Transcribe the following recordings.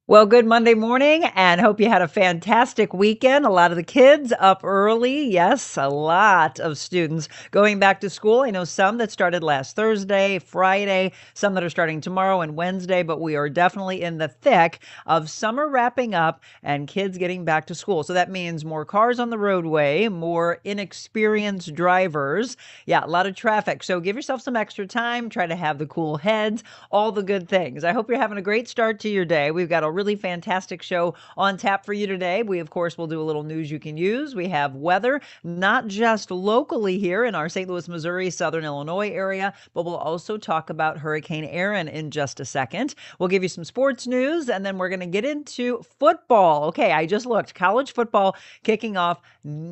Well, good Monday morning and hope you had a fantastic weekend. A lot of the kids up early. Yes, a lot of students going back to school. I know some that started last Thursday, Friday, some that are starting tomorrow and Wednesday, but we are definitely in the thick of summer wrapping up and kids getting back to school. So that means more cars on the roadway, more inexperienced drivers. Yeah, a lot of traffic. So give yourself some extra time, try to have the cool heads, all the good things. I hope you're having a great start to your day. We've got a really fantastic show on tap for you today. We, of course, will do a little news you can use. We have weather, not just locally here in our St. Louis, Missouri, Southern Illinois area, but we'll also talk about Hurricane Erin in just a second. We'll give you some sports news, and then we're going to get into football. Okay, I just looked. College football kicking off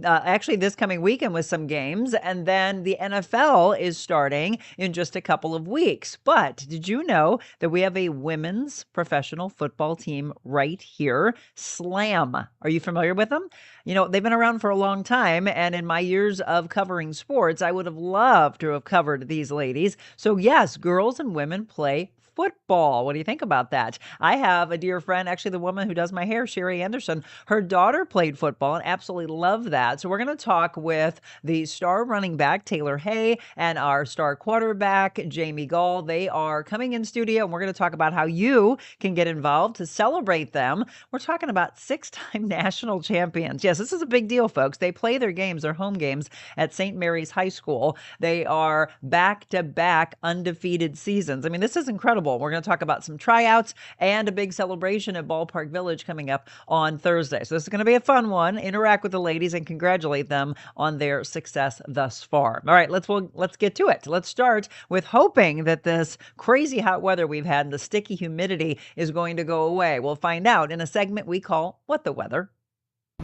actually this coming weekend with some games, and then the NFL is starting in just a couple of weeks. But did you know that we have a women's professional football team right here? Slam. Are you familiar with them? You know, they've been around for a long time, and in my years of covering sports, I would have loved to have covered these ladies. So yes, girls and women play football. What do you think about that? I have a dear friend, actually the woman who does my hair, Sherry Anderson. Her daughter played football and absolutely loved that. So we're going to talk with the star running back, Taylor Hay, and our star quarterback, Jaime Gaal. They are coming in studio, and we're going to talk about how you can get involved to celebrate them. We're talking about six-time national champions. Yes, this is a big deal, folks. They play their games, their home games, at St. Mary's High School. They are back-to-back undefeated seasons. I mean, this is incredible. We're going to talk about some tryouts and a big celebration at Ballpark Village coming up on Thursday. So this is going to be a fun one. Interact with the ladies and congratulate them on their success thus far. All right, let's get to it. Let's start with hoping that this crazy hot weather we've had and the sticky humidity is going to go away. We'll find out in a segment we call What the Weather.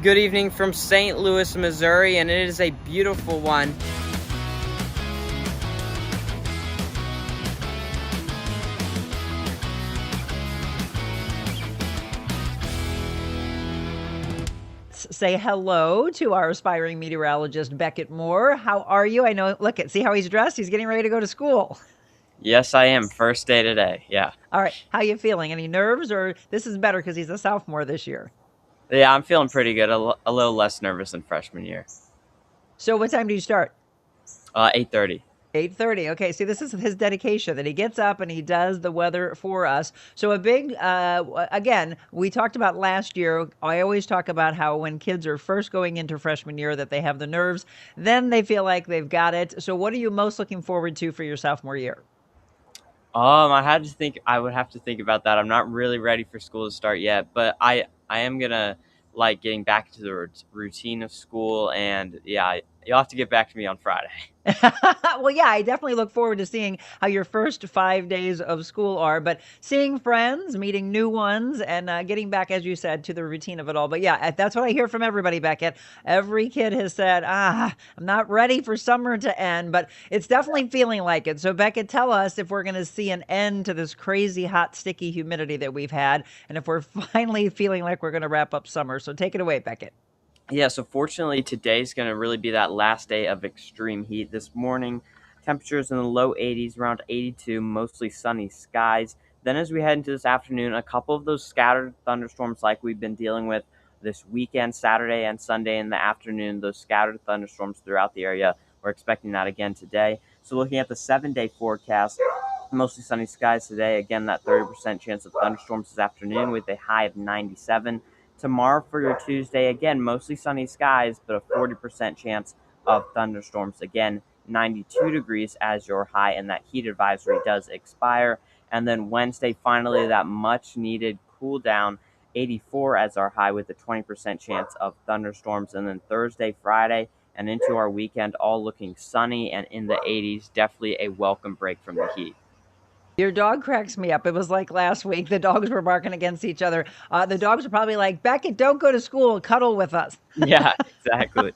Good evening from St. Louis, Missouri, and it is a beautiful one. Say hello to our aspiring meteorologist, Beckett Moore. How are you? I know, look at, see how he's dressed? He's getting ready to go to school. Yes, I am. First day today. Yeah. All right. How you feeling? Any nerves, or this is better because he's a sophomore this year? Yeah, I'm feeling pretty good. A little less nervous than freshman year. So what time do you start? 8:30. 8:30. Okay, see, this is his dedication that he gets up and he does the weather for us. So a big, again, we talked about last year. I always talk about how when kids are first going into freshman year that they have the nerves, then they feel like they've got it. So what are you most looking forward to for your sophomore year? I would have to think about that. I'm not really ready for school to start yet, but I am gonna like getting back to the routine of school, and yeah, you'll have to get back to me on Friday. Well, yeah, I definitely look forward to seeing how your first 5 days of school are, but seeing friends, meeting new ones, and getting back, as you said, to the routine of it all. But yeah, that's what I hear from everybody, Beckett. Every kid has said, I'm not ready for summer to end, but it's definitely feeling like it. So, Beckett, tell us if we're going to see an end to this crazy, hot, sticky humidity that we've had, and if we're finally feeling like we're going to wrap up summer. So take it away, Beckett. Yeah, so fortunately today's going to really be that last day of extreme heat. This morning, temperatures in the low 80s, around 82, mostly sunny skies. Then as we head into this afternoon, a couple of those scattered thunderstorms like we've been dealing with this weekend, Saturday and Sunday in the afternoon, those scattered thunderstorms throughout the area. We're expecting that again today. So looking at the 7-day forecast, mostly sunny skies today. Again, that 30% chance of thunderstorms this afternoon with a high of 97. Tomorrow for your Tuesday, again, mostly sunny skies, but a 40% chance of thunderstorms. Again, 92 degrees as your high, and that heat advisory does expire. And then Wednesday, finally, that much-needed cool down, 84 as our high with a 20% chance of thunderstorms. And then Thursday, Friday, and into our weekend, all looking sunny and in the 80s. Definitely a welcome break from the heat. Your dog cracks me up. It was like last week. The dogs were barking against each other. The dogs are probably like, Beckett, don't go to school. Cuddle with us. Yeah, exactly.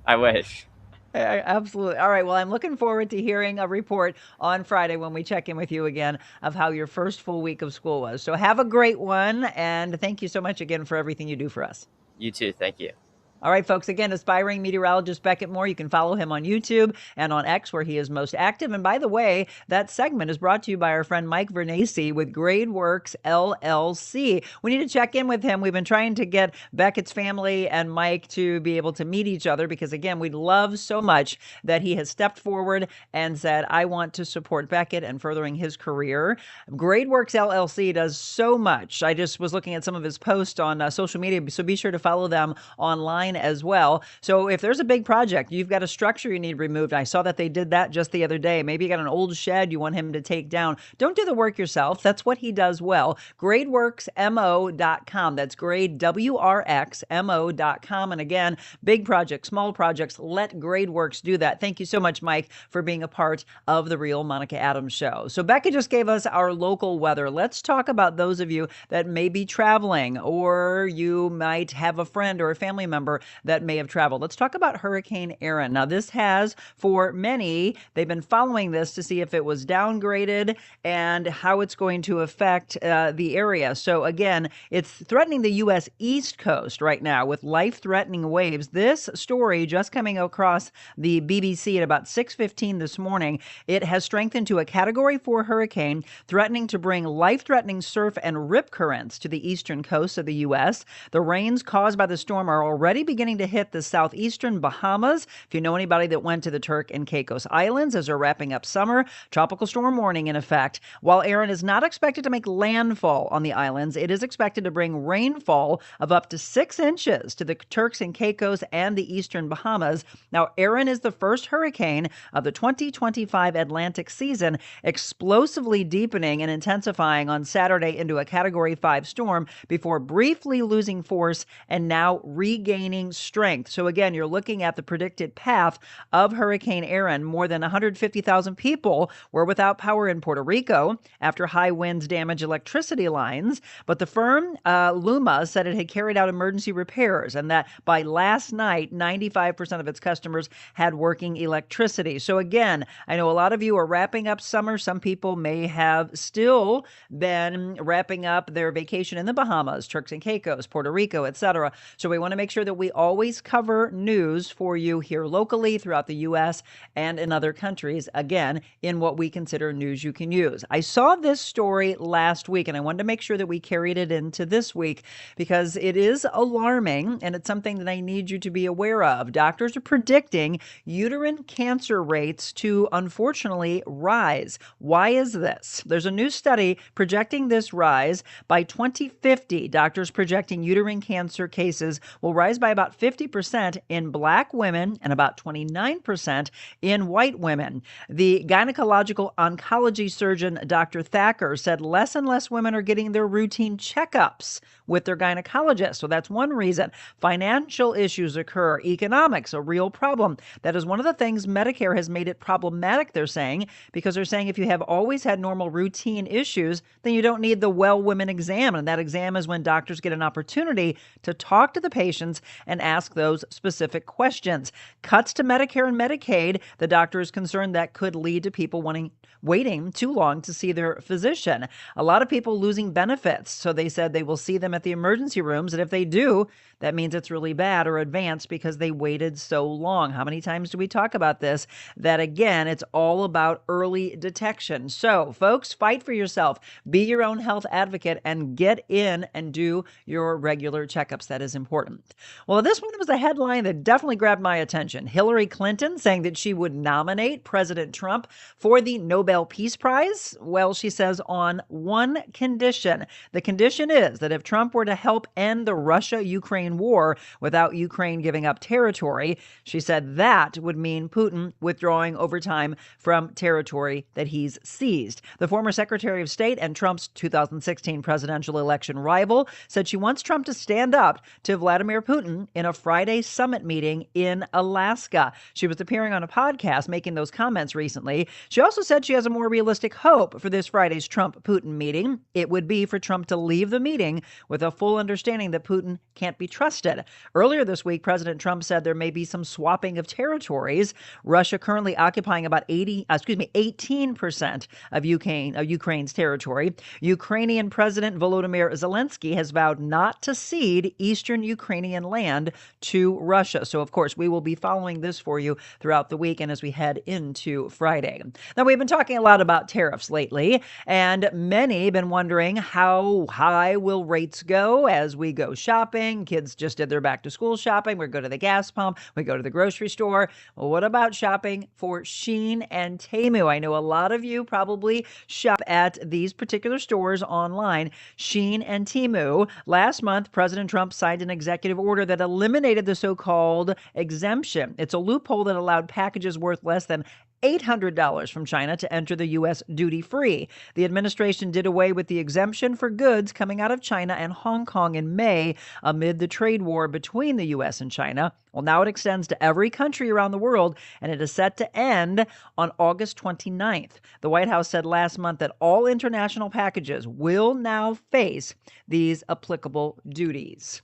I wish. Absolutely. All right. Well, I'm looking forward to hearing a report on Friday when we check in with you again of how your first full week of school was. So have a great one. And thank you so much again for everything you do for us. You too. Thank you. All right, folks, again, aspiring meteorologist Beckett Moore. You can follow him on YouTube and on X, where he is most active. And by the way, that segment is brought to you by our friend Mike Vernacci with GradeWorks LLC. We need to check in with him. We've been trying to get Beckett's family and Mike to be able to meet each other because, again, we love so much that he has stepped forward and said, I want to support Beckett and furthering his career. GradeWorks LLC does so much. I just was looking at some of his posts on social media, so be sure to follow them online as well. So if there's a big project, you've got a structure you need removed. I saw that they did that just the other day. Maybe you got an old shed you want him to take down. Don't do the work yourself. That's what he does well. GradeWorksMO.com. That's GradeWRXMO.com. And again, big projects, small projects, let GradeWorks do that. Thank you so much, Mike, for being a part of the Real Monica Adams Show. So Becca just gave us our local weather. Let's talk about those of you that may be traveling, or you might have a friend or a family member that may have traveled. Let's talk about Hurricane Erin. Now, this has, for many, they've been following this to see if it was downgraded and how it's going to affect the area. So again, it's threatening the U.S. East Coast right now with life-threatening waves. This story just coming across the BBC at about 6:15 this morning. It has strengthened to a Category 4 hurricane, threatening to bring life-threatening surf and rip currents to the eastern coast of the U.S. The rains caused by the storm are already beginning to hit the southeastern Bahamas. If you know anybody that went to the Turk and Caicos Islands as they're wrapping up summer, tropical storm warning in effect. While Erin is not expected to make landfall on the islands, it is expected to bring rainfall of up to 6 inches to the Turks and Caicos and the eastern Bahamas. Now, Erin is the first hurricane of the 2025 Atlantic season, explosively deepening and intensifying on Saturday into a Category 5 storm before briefly losing force and now regaining strength. So again, you're looking at the predicted path of Hurricane Erin. More than 150,000 people were without power in Puerto Rico after high winds damaged electricity lines. But the firm Luma said it had carried out emergency repairs and that by last night, 95% of its customers had working electricity. So again, I know a lot of you are wrapping up summer. Some people may have still been wrapping up their vacation in the Bahamas, Turks and Caicos, Puerto Rico, etc. So we want to make sure that we always cover news for you here locally, throughout the U.S., and in other countries, again, in what we consider news you can use. I saw this story last week, and I wanted to make sure that we carried it into this week because it is alarming, and it's something that I need you to be aware of. Doctors are predicting uterine cancer rates to, unfortunately, rise. Why is this? There's a new study projecting this rise. By 2050, doctors projecting uterine cancer cases will rise by about 50% in Black women and about 29% in white women. The gynecological oncology surgeon, Dr. Thacker, said less and less women are getting their routine checkups with their gynecologist. So that's one reason. Financial issues occur. Economics, a real problem. That is one of the things Medicare has made it problematic, they're saying, because they're saying if you have always had normal routine issues, then you don't need the well women exam. And that exam is when doctors get an opportunity to talk to the patients and ask those specific questions. Cuts to Medicare and Medicaid, the doctor is concerned that could lead to people waiting too long to see their physician. A lot of people losing benefits. So they said they will see them at the emergency rooms. And if they do, that means it's really bad or advanced because they waited so long. How many times do we talk about this? That again, it's all about early detection. So folks, fight for yourself. Be your own health advocate and get in and do your regular checkups. That is important. Well, this one was a headline that definitely grabbed my attention. Hillary Clinton saying that she would nominate President Trump for the Nobel Peace Prize. Well, she says on one condition. The condition is that if Trump were to help end the Russia-Ukraine war without Ukraine giving up territory, she said that would mean Putin withdrawing over time from territory that he's seized. The former Secretary of State and Trump's 2016 presidential election rival said she wants Trump to stand up to Vladimir Putin in a Friday summit meeting in Alaska. She was appearing on a podcast making those comments recently. She also said she has a more realistic hope for this Friday's Trump-Putin meeting. It would be for Trump to leave the meeting with a full understanding that Putin can't be trusted. Earlier this week, President Trump said there may be some swapping of territories. Russia currently occupying about 18% of Ukraine's territory. Ukrainian President Volodymyr Zelensky has vowed not to cede eastern Ukrainian land land to Russia. So, of course, we will be following this for you throughout the week and as we head into Friday. Now, we've been talking a lot about tariffs lately, and many have been wondering how high will rates go as we go shopping. Kids just did their back to school shopping. We go to the gas pump. We go to the grocery store. Well, what about shopping for Shein and Temu? I know a lot of you probably shop at these particular stores online, Shein and Temu. Last month, President Trump signed an executive order that eliminated the so-called exemption. It's a loophole that allowed packages worth less than $800 from China to enter the U.S. duty-free. The administration did away with the exemption for goods coming out of China and Hong Kong in May amid the trade war between the U.S. and China. Well, now it extends to every country around the world, and it is set to end on August 29th. The White House said last month that all international packages will now face these applicable duties.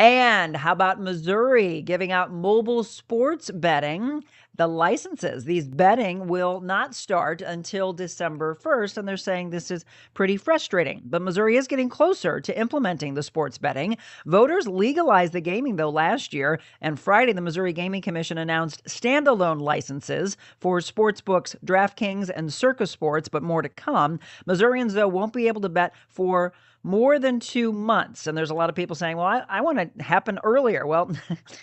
And how about Missouri giving out mobile sports betting? The licenses, these betting will not start until December 1st, and they're saying this is pretty frustrating. But Missouri is getting closer to implementing the sports betting. Voters legalized the gaming, though, last year, and Friday, the Missouri Gaming Commission announced standalone licenses for sports books, DraftKings, and Circus Sports, but more to come. Missourians, though, won't be able to bet for more than 2 months. And there's a lot of people saying, well, I want it to happen earlier. Well,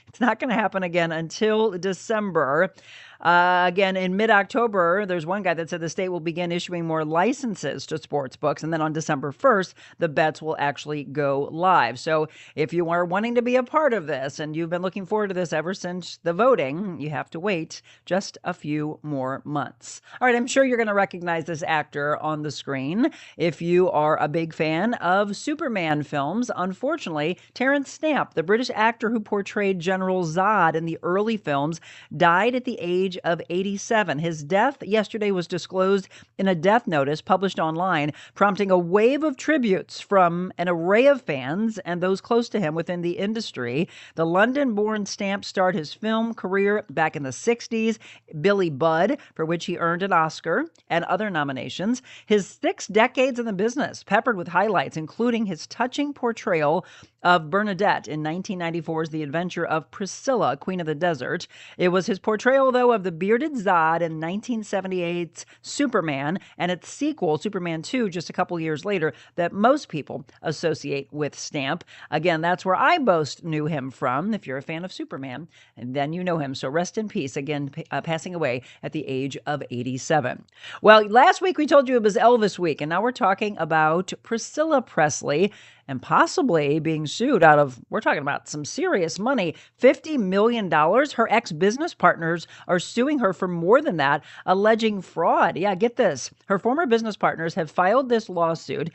it's not going to happen again until December. Again, in mid-October, there's one guy that said the state will begin issuing more licenses to sports books. And then on December 1st, the bets will actually go live. So if you are wanting to be a part of this and you've been looking forward to this ever since the voting, you have to wait just a few more months. All right, I'm sure you're going to recognize this actor on the screen. If you are a big fan of Superman films, unfortunately, Terence Stamp, the British actor who portrayed General Zod in the early films, died at the age of 87. His death yesterday was disclosed in a death notice published online, prompting a wave of tributes from an array of fans and those close to him within the industry. The London-born Stamp started his film career back in the 60s, Billy Budd, for which he earned an Oscar and other nominations. His 6 decades in the business, peppered with highlights, including his touching portrayal of Bernadette in 1994's The Adventure of Priscilla, Queen of the Desert. It was his portrayal, though, of the bearded Zod in 1978's Superman and its sequel, Superman 2, just a couple years later, that most people associate with Stamp. Again, that's where I most knew him from. If you're a fan of Superman, and then you know him. So rest in peace, again, passing away at the age of 87. Well, last week we told you it was Elvis week, and now we're talking about Priscilla Presley and possibly being sued out of, we're talking about some serious money, $50 million. Her ex-business partners are suing her for more than that, alleging fraud. Yeah, get this. Her former business partners have filed this lawsuit.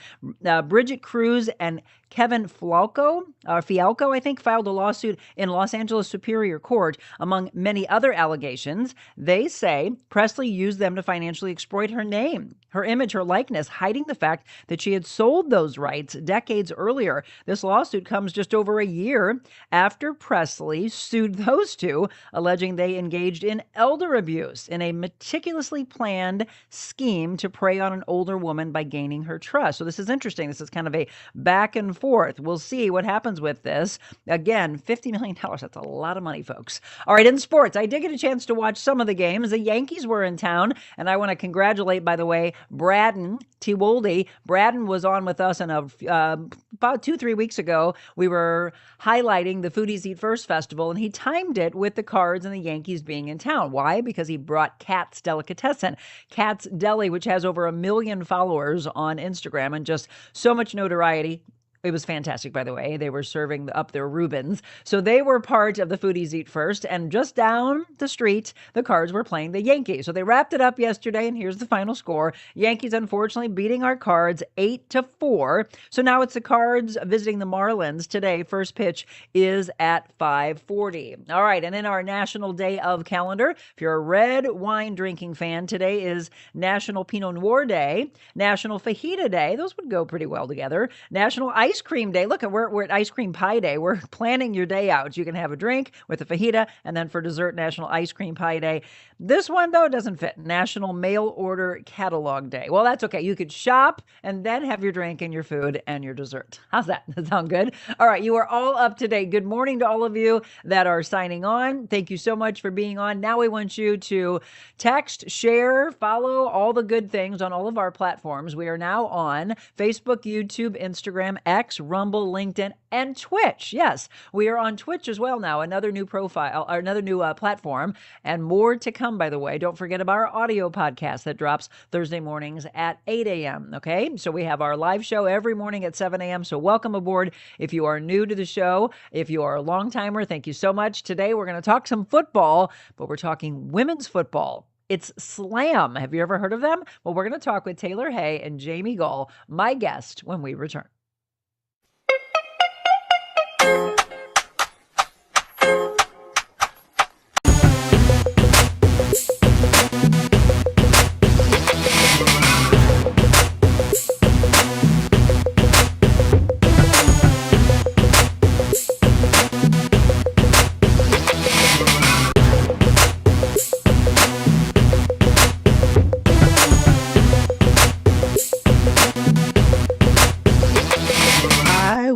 Bridget Cruz and Kevin Fialco, I think, filed a lawsuit in Los Angeles Superior Court, among many other allegations. They say Presley used them to financially exploit her name, her image, her likeness, hiding the fact that she had sold those rights decades earlier. This lawsuit comes just over a year after Presley sued those two, alleging they engaged in elder abuse in a meticulously planned scheme to prey on an older woman by gaining her trust. So this is interesting. This is kind of a back and forth. We'll see what happens with this. Again, $50 million. That's a lot of money, folks. All right, in sports, I did get a chance to watch some of the games. The Yankees were in town, and I want to congratulate, by the way, Braden Tiwolde. Braden was on with us in about 2-3 weeks ago. We were highlighting the Foodies Eat First Festival, and he timed it with the Cards and the Yankees being in town. Why? Because he brought Kat's Delicatessen, Kat's Deli, which has over 1 million followers on Instagram and just so much notoriety. It was fantastic, by the way. They were serving up their Reubens. So they were part of the Foodies Eat First. And just down the street, the Cards were playing the Yankees. So they wrapped it up yesterday, and here's the final score. Yankees, unfortunately, beating our Cards 8-4. So now it's the Cards visiting the Marlins today. First pitch is at 5:40. All right, and in our National Day of calendar, if you're a red wine drinking fan, today is National Pinot Noir Day, National Fajita Day. Those would go pretty well together. National Ice ice cream day. Look, we're at ice cream pie day. We're planning your day out. You can have a drink with a fajita, and then for dessert, National Ice Cream Pie Day. This one, though, doesn't fit. National Mail Order Catalog Day. Well, that's okay. You could shop and then have your drink and your food and your dessert. How's that? Does that sound good? All right, you are all up to date. Good morning to all of you that are signing on. Thank you so much for being on. Now we want you to text, share, follow all the good things on all of our platforms. We are now on Facebook, YouTube, Instagram, X, Rumble, LinkedIn, and Twitch. Yes, we are on Twitch as well now. Another new profile, or another new platform, and more to come, by the way. Don't forget about our audio podcast that drops Thursday mornings at 8 a.m. Okay, so we have our live show every morning at 7 a.m. So welcome aboard if you are new to the show. If you are a long timer, thank you so much. Today we're going to talk some football, but we're talking women's football. It's Slam. Have you ever heard of them? Well, we're going to talk with Taylor Hay and Jaime Gaal, my guest, when we return.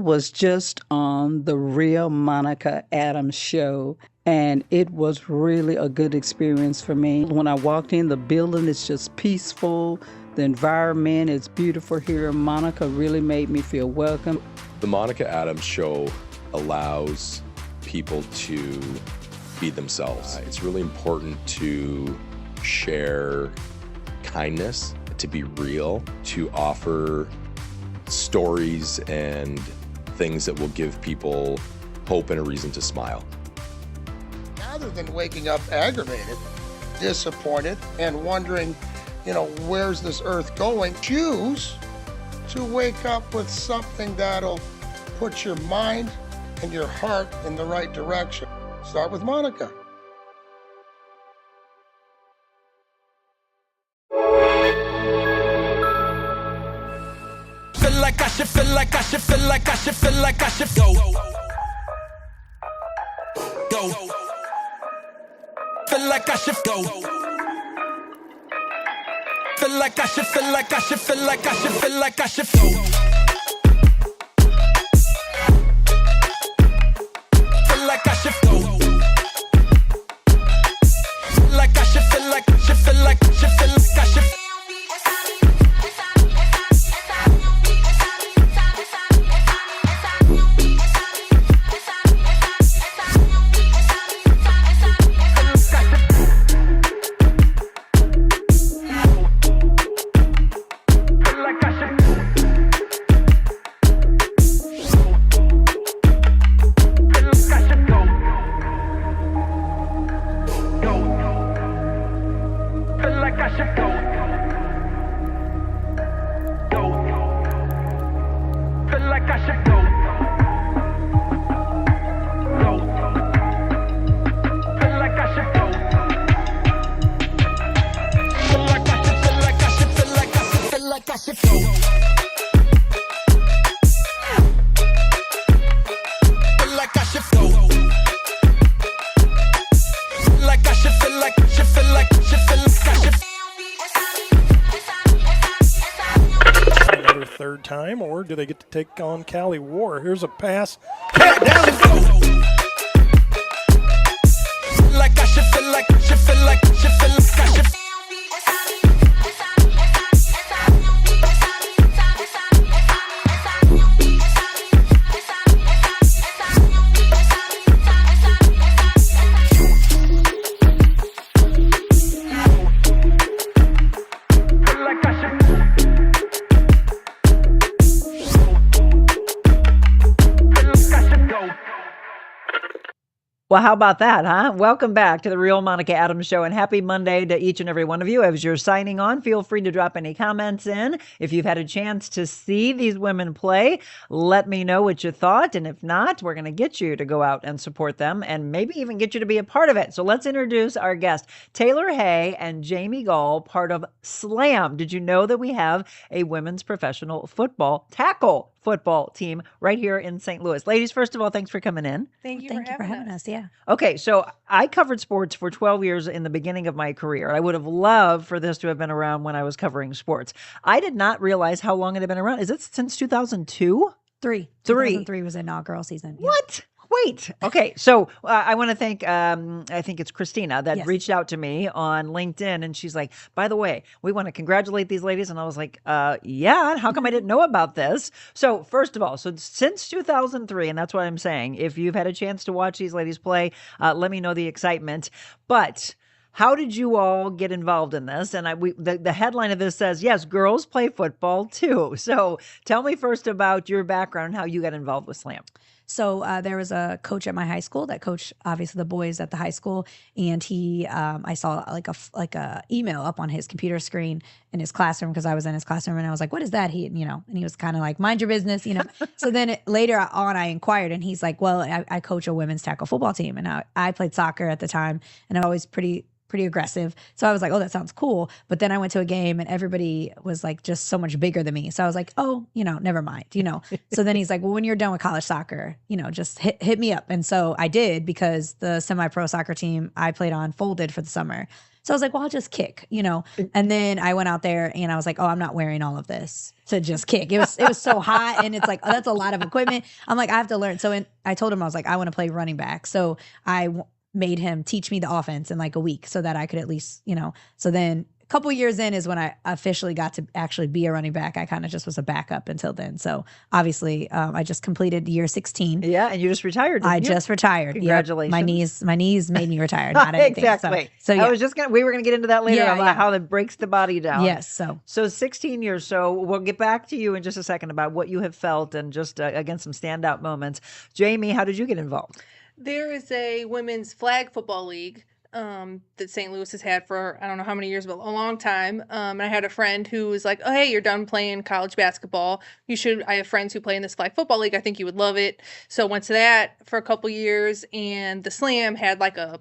Was just on the Real Monica Adams show, and it was really a good experience for me. When I walked in, the building is just peaceful. The environment is beautiful here. Monica really made me feel welcome. The Monica Adams show allows people to be themselves. It's really important to share kindness, to be real, to offer stories and things that will give people hope and a reason to smile. Rather than waking up aggravated, disappointed, and wondering, where's this earth going, choose to wake up with something that'll put your mind and your heart in the right direction. Start with Monica. Feel like I should, feel like I should, feel like I should, feel like I should go. Go. Feel like I should go. Feel like I should, feel like I should, feel like I should, feel like I should go. Feel like I should go. Feel like I should, feel like I should, feel like I should, feel like I should. Third time, or do they get to take on Cali War? Here's a pass. Down and go. Like I should feel like, should feel like, should feel like I should. Well, how about that, huh? Welcome back to the Real Monica Adams Show, and happy Monday to each and every one of you. As you're signing on, feel free to drop any comments in. If you've had a chance to see these women play, let me know what you thought. And if not, we're going to get you to go out and support them and maybe even get you to be a part of it. So let's introduce our guests, Taylor Hay and Jaime Gaal, part of SLAM. Did you know that we have a women's professional football tackle football team right here in St. Louis. Ladies, first of all, thanks for coming in. Thank you Thank for you for having having us. Yeah. Okay, so I covered sports for 12 years in the beginning of my career. I would have loved for this to have been around when I was covering sports. I did not realize how long it had been around. Is it since 2002? Three. Three. 2003 was the inaugural season. Yeah. What? Wait. Okay. So I want to thank, I think it's Christina that Yes. reached out to me on LinkedIn. And she's like, by the way, we want to congratulate these ladies. And I was like, yeah, how come I didn't know about this? So first of all, so since 2003, and that's what I'm saying, if you've had a chance to watch these ladies play, let me know the excitement. But how did you all get involved in this? And the headline of this says, yes, girls play football too. So tell me first about your background and how you got involved with Slam. So there was a coach at my high school that coached obviously the boys at the high school, and he I saw like a email up on his computer screen in his classroom because I was in his classroom, and I was like, "What is that?" And he was kind of like, "Mind your business," So then later on, I inquired, and he's like, "Well, I coach a women's tackle football team, and I played soccer at the time, and I'm always pretty aggressive." So I was like, "Oh, that sounds cool." But then I went to a game and everybody was like just so much bigger than me. So I was like, "Oh, never mind." So then he's like, "Well, when you're done with college soccer, just hit me up." And so I did, because the semi-pro soccer team I played on folded for the summer. So I was like, well, I'll just kick, And then I went out there and I was like, oh, I'm not wearing all of this to just kick. It was so hot, and it's like, oh, that's a lot of equipment. I'm like, I have to learn. So I told him, I was like, I want to play running back. So I made him teach me the offense in like a week so that I could at least, so then a couple years in is when I officially got to actually be a running back. I kind of just was a backup until then. So obviously I just completed year 16. Yeah. And you just retired. I just retired. Congratulations. Yep. My knees made me retire, not anything. Exactly. So yeah. We were going to get into that later about how that breaks the body down. Yes. So 16 years. So we'll get back to you in just a second about what you have felt and just again, some standout moments. Jaime, how did you get involved? There is a women's flag football league that St. Louis has had for, I don't know how many years, but a long time. And I had a friend who was like, oh, hey, you're done playing college basketball. I have friends who play in this flag football league. I think you would love it. So went to that for a couple years, and the Slam had like a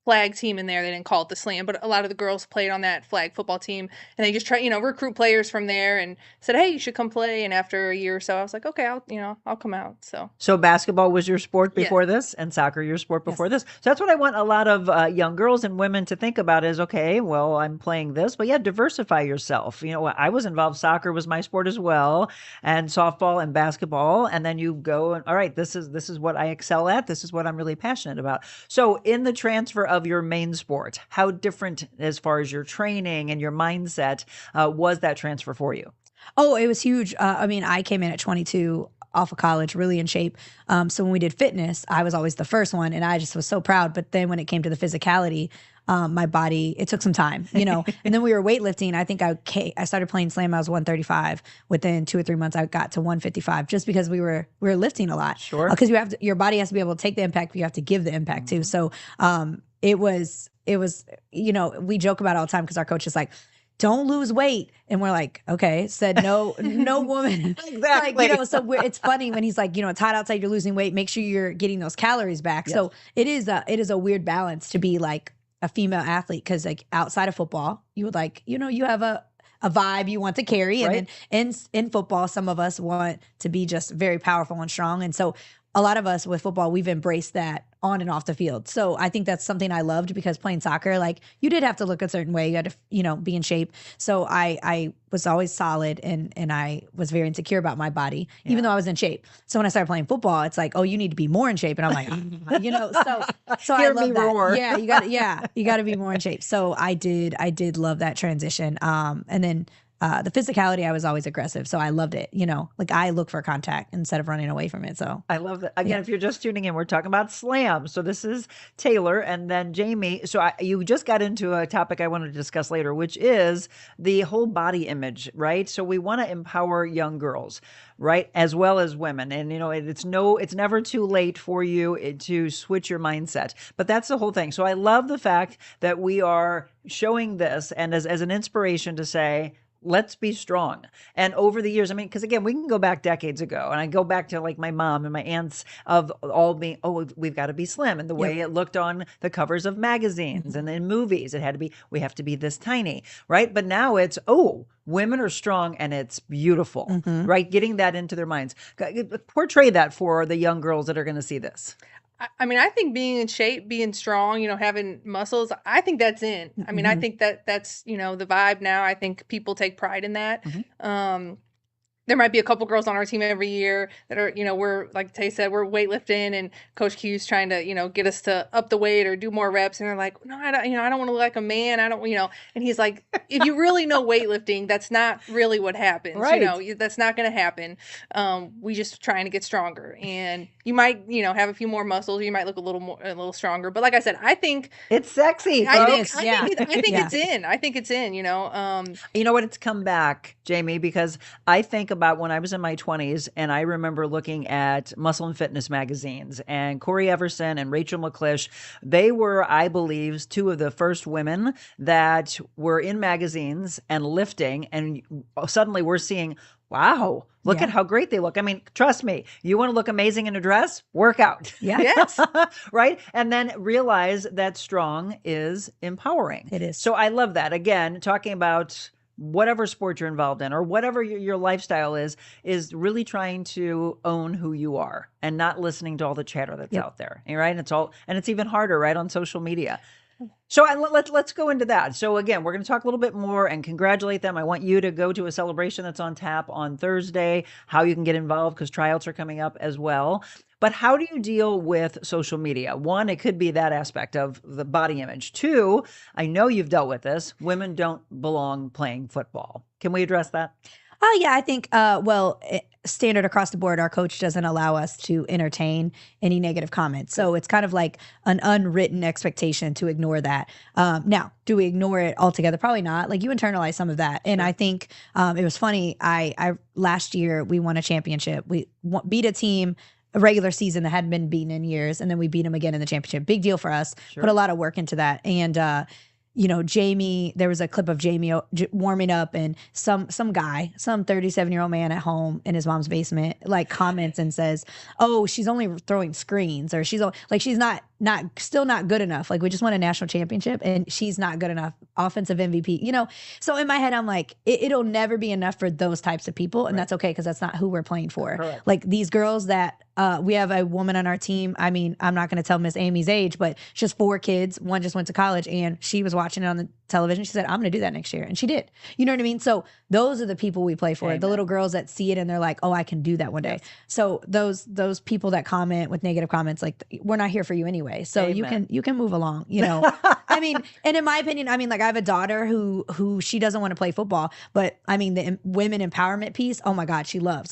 flag team in there. They didn't call it the Slam, but a lot of the girls played on that flag football team, and they just try, recruit players from there, and said, hey, you should come play. And after a year or so, I was like, okay, I'll come out. So basketball was your sport before this, and soccer your sport before this. So that's what I want a lot of young girls and women to think about is, okay, well, I'm playing this, but yeah, diversify yourself. I was involved. Soccer was my sport as well, and softball and basketball. And then you go and, all right, this is what I excel at. This is what I'm really passionate about. So in the transfer of your main sport, how different as far as your training and your mindset was that transfer for you? Oh, it was huge. I came in at 22 off of college, really in shape. So when we did fitness, I was always the first one, and I just was so proud. But then when it came to the physicality, my body, it took some time, And then we were weightlifting. I think I started playing Slam. I was 135. Within 2 or 3 months, I got to 155, just because we were lifting a lot. Sure. Because your body has to be able to take the impact, but you have to give the impact too. So it was, we joke about it all the time because our coach is like, don't lose weight. And we're like, okay, said no woman. Exactly. So it's funny when he's like, it's hot outside, you're losing weight, make sure you're getting those calories back. Yes. So it is a weird balance to be like a female athlete. Cause like outside of football, you would like, you have a vibe you want to carry. Right. And then in football, some of us want to be just very powerful and strong. And so a lot of us with football, we've embraced that on and off the field. So I think that's something I loved, because playing soccer, like you did have to look a certain way. You had to, be in shape. So I was always solid, and I was very insecure about my body, even though I was in shape. So when I started playing football, it's like, oh, you need to be more in shape. And I'm like, so I love that. Roar. Yeah, you got to be more in shape. So I did love that transition. And then the physicality, I was always aggressive. So I loved it. Like I look for contact instead of running away from it. So I love that. Again, if you're just tuning in, we're talking about Slam. So this is Taylor and then Jaime. So you just got into a topic I wanted to discuss later, which is the whole body image, right? So we want to empower young girls, right? As well as women. And, it's never too late for you to switch your mindset, but that's the whole thing. So I love the fact that we are showing this and as an inspiration to say, let's be strong. And over the years, I mean, because again, we can go back decades ago, and I go back to like my mom and my aunts of all being, oh, we've got to be slim, and the way it looked on the covers of magazines and in movies, it had to be, we have to be this tiny, right? But now it's, oh, women are strong and it's beautiful, right? Getting that into their minds. Portray that for the young girls that are going to see this. I mean, I think being in shape, being strong, having muscles, I think that's in. I mean, I think that's, the vibe now. I think people take pride in that. There might be a couple girls on our team every year that are, we're, like Tay said, we're weightlifting, and Coach Q's trying to, get us to up the weight or do more reps. And they're like, no, I don't want to look like a man. I don't, and he's like, if you really know weightlifting, that's not really what happens. Right. That's not going to happen. We just trying to get stronger, and you might, have a few more muscles. You might look a little stronger. But like I said, I think it's sexy. I think it's in. I think it's in, You know what? It's come back, Jamie, because I think about when I was in my 20s, and I remember looking at Muscle and Fitness magazines, and Corey Everson and Rachel McClish. They were, I believe, two of the first women that were in magazines and lifting, and suddenly we're seeing, wow, look at how great they look. I mean, trust me, you want to look amazing in a dress? Work out. Yeah. Yes. Right? And then realize that strong is empowering. It is. So I love that. Again, talking about whatever sport you're involved in or whatever your lifestyle is really trying to own who you are and not listening to all the chatter that's out there. Right? And it's even harder, right, on social media. So let's go into that. So again, we're going to talk a little bit more and congratulate them. I want you to go to a celebration that's on tap on Thursday, how you can get involved because tryouts are coming up as well. But how do you deal with social media? One, it could be that aspect of the body image. Two, I know you've dealt with this. Women don't belong playing football. Can we address that? Oh, yeah, I think, standard across the board, our coach doesn't allow us to entertain any negative comments. So it's kind of like an unwritten expectation to ignore that. Now, do we ignore it altogether? Probably not. Like, you internalize some of that. And I think it was funny. I last year, we won a championship. We beat a team, a regular season that hadn't been beaten in years. And then we beat them again in the championship. Big deal for us. Put a lot of work into that. And, Jaime, there was a clip of Jaime warming up, and some guy, some 37-year-old man at home in his mom's basement, like comments and says, oh, she's only throwing screens, or she's still not good enough. Like, we just won a national championship and she's not good enough. Offensive MVP, So in my head, I'm like, it'll never be enough for those types of people. And that's okay, because that's not who we're playing for. Correct. Like, these girls that we have a woman on our team. I mean, I'm not going to tell Miss Amy's age, but she has 4 kids. One just went to college, and she was watching it on the television. She said, I'm going to do that next year. And she did. You know what I mean? So those are the people we play for. Amen. The little girls that see it and they're like, oh, I can do that one day. So those people that comment with negative comments, like, we're not here for you anyway. So Amen. you can move along, I mean, and in my opinion, like, I have a daughter who she doesn't want to play football, but I mean, the women empowerment piece, oh my God, she loves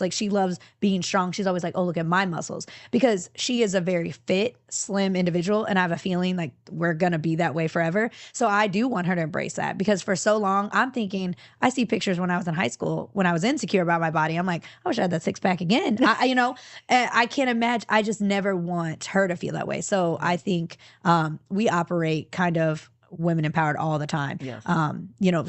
being strong. She's always like, oh, look at my muscles, because she is a very fit, slim individual. And I have a feeling like we're going to be that way forever. So I do want her to embrace that, because for so long, I'm thinking, I see pictures when I was in high school, when I was insecure about my body. I'm like, I wish I had that 6-pack again. I can't imagine. I just never want her to feel that way. So I think we operate kind of women empowered all the time. Yes.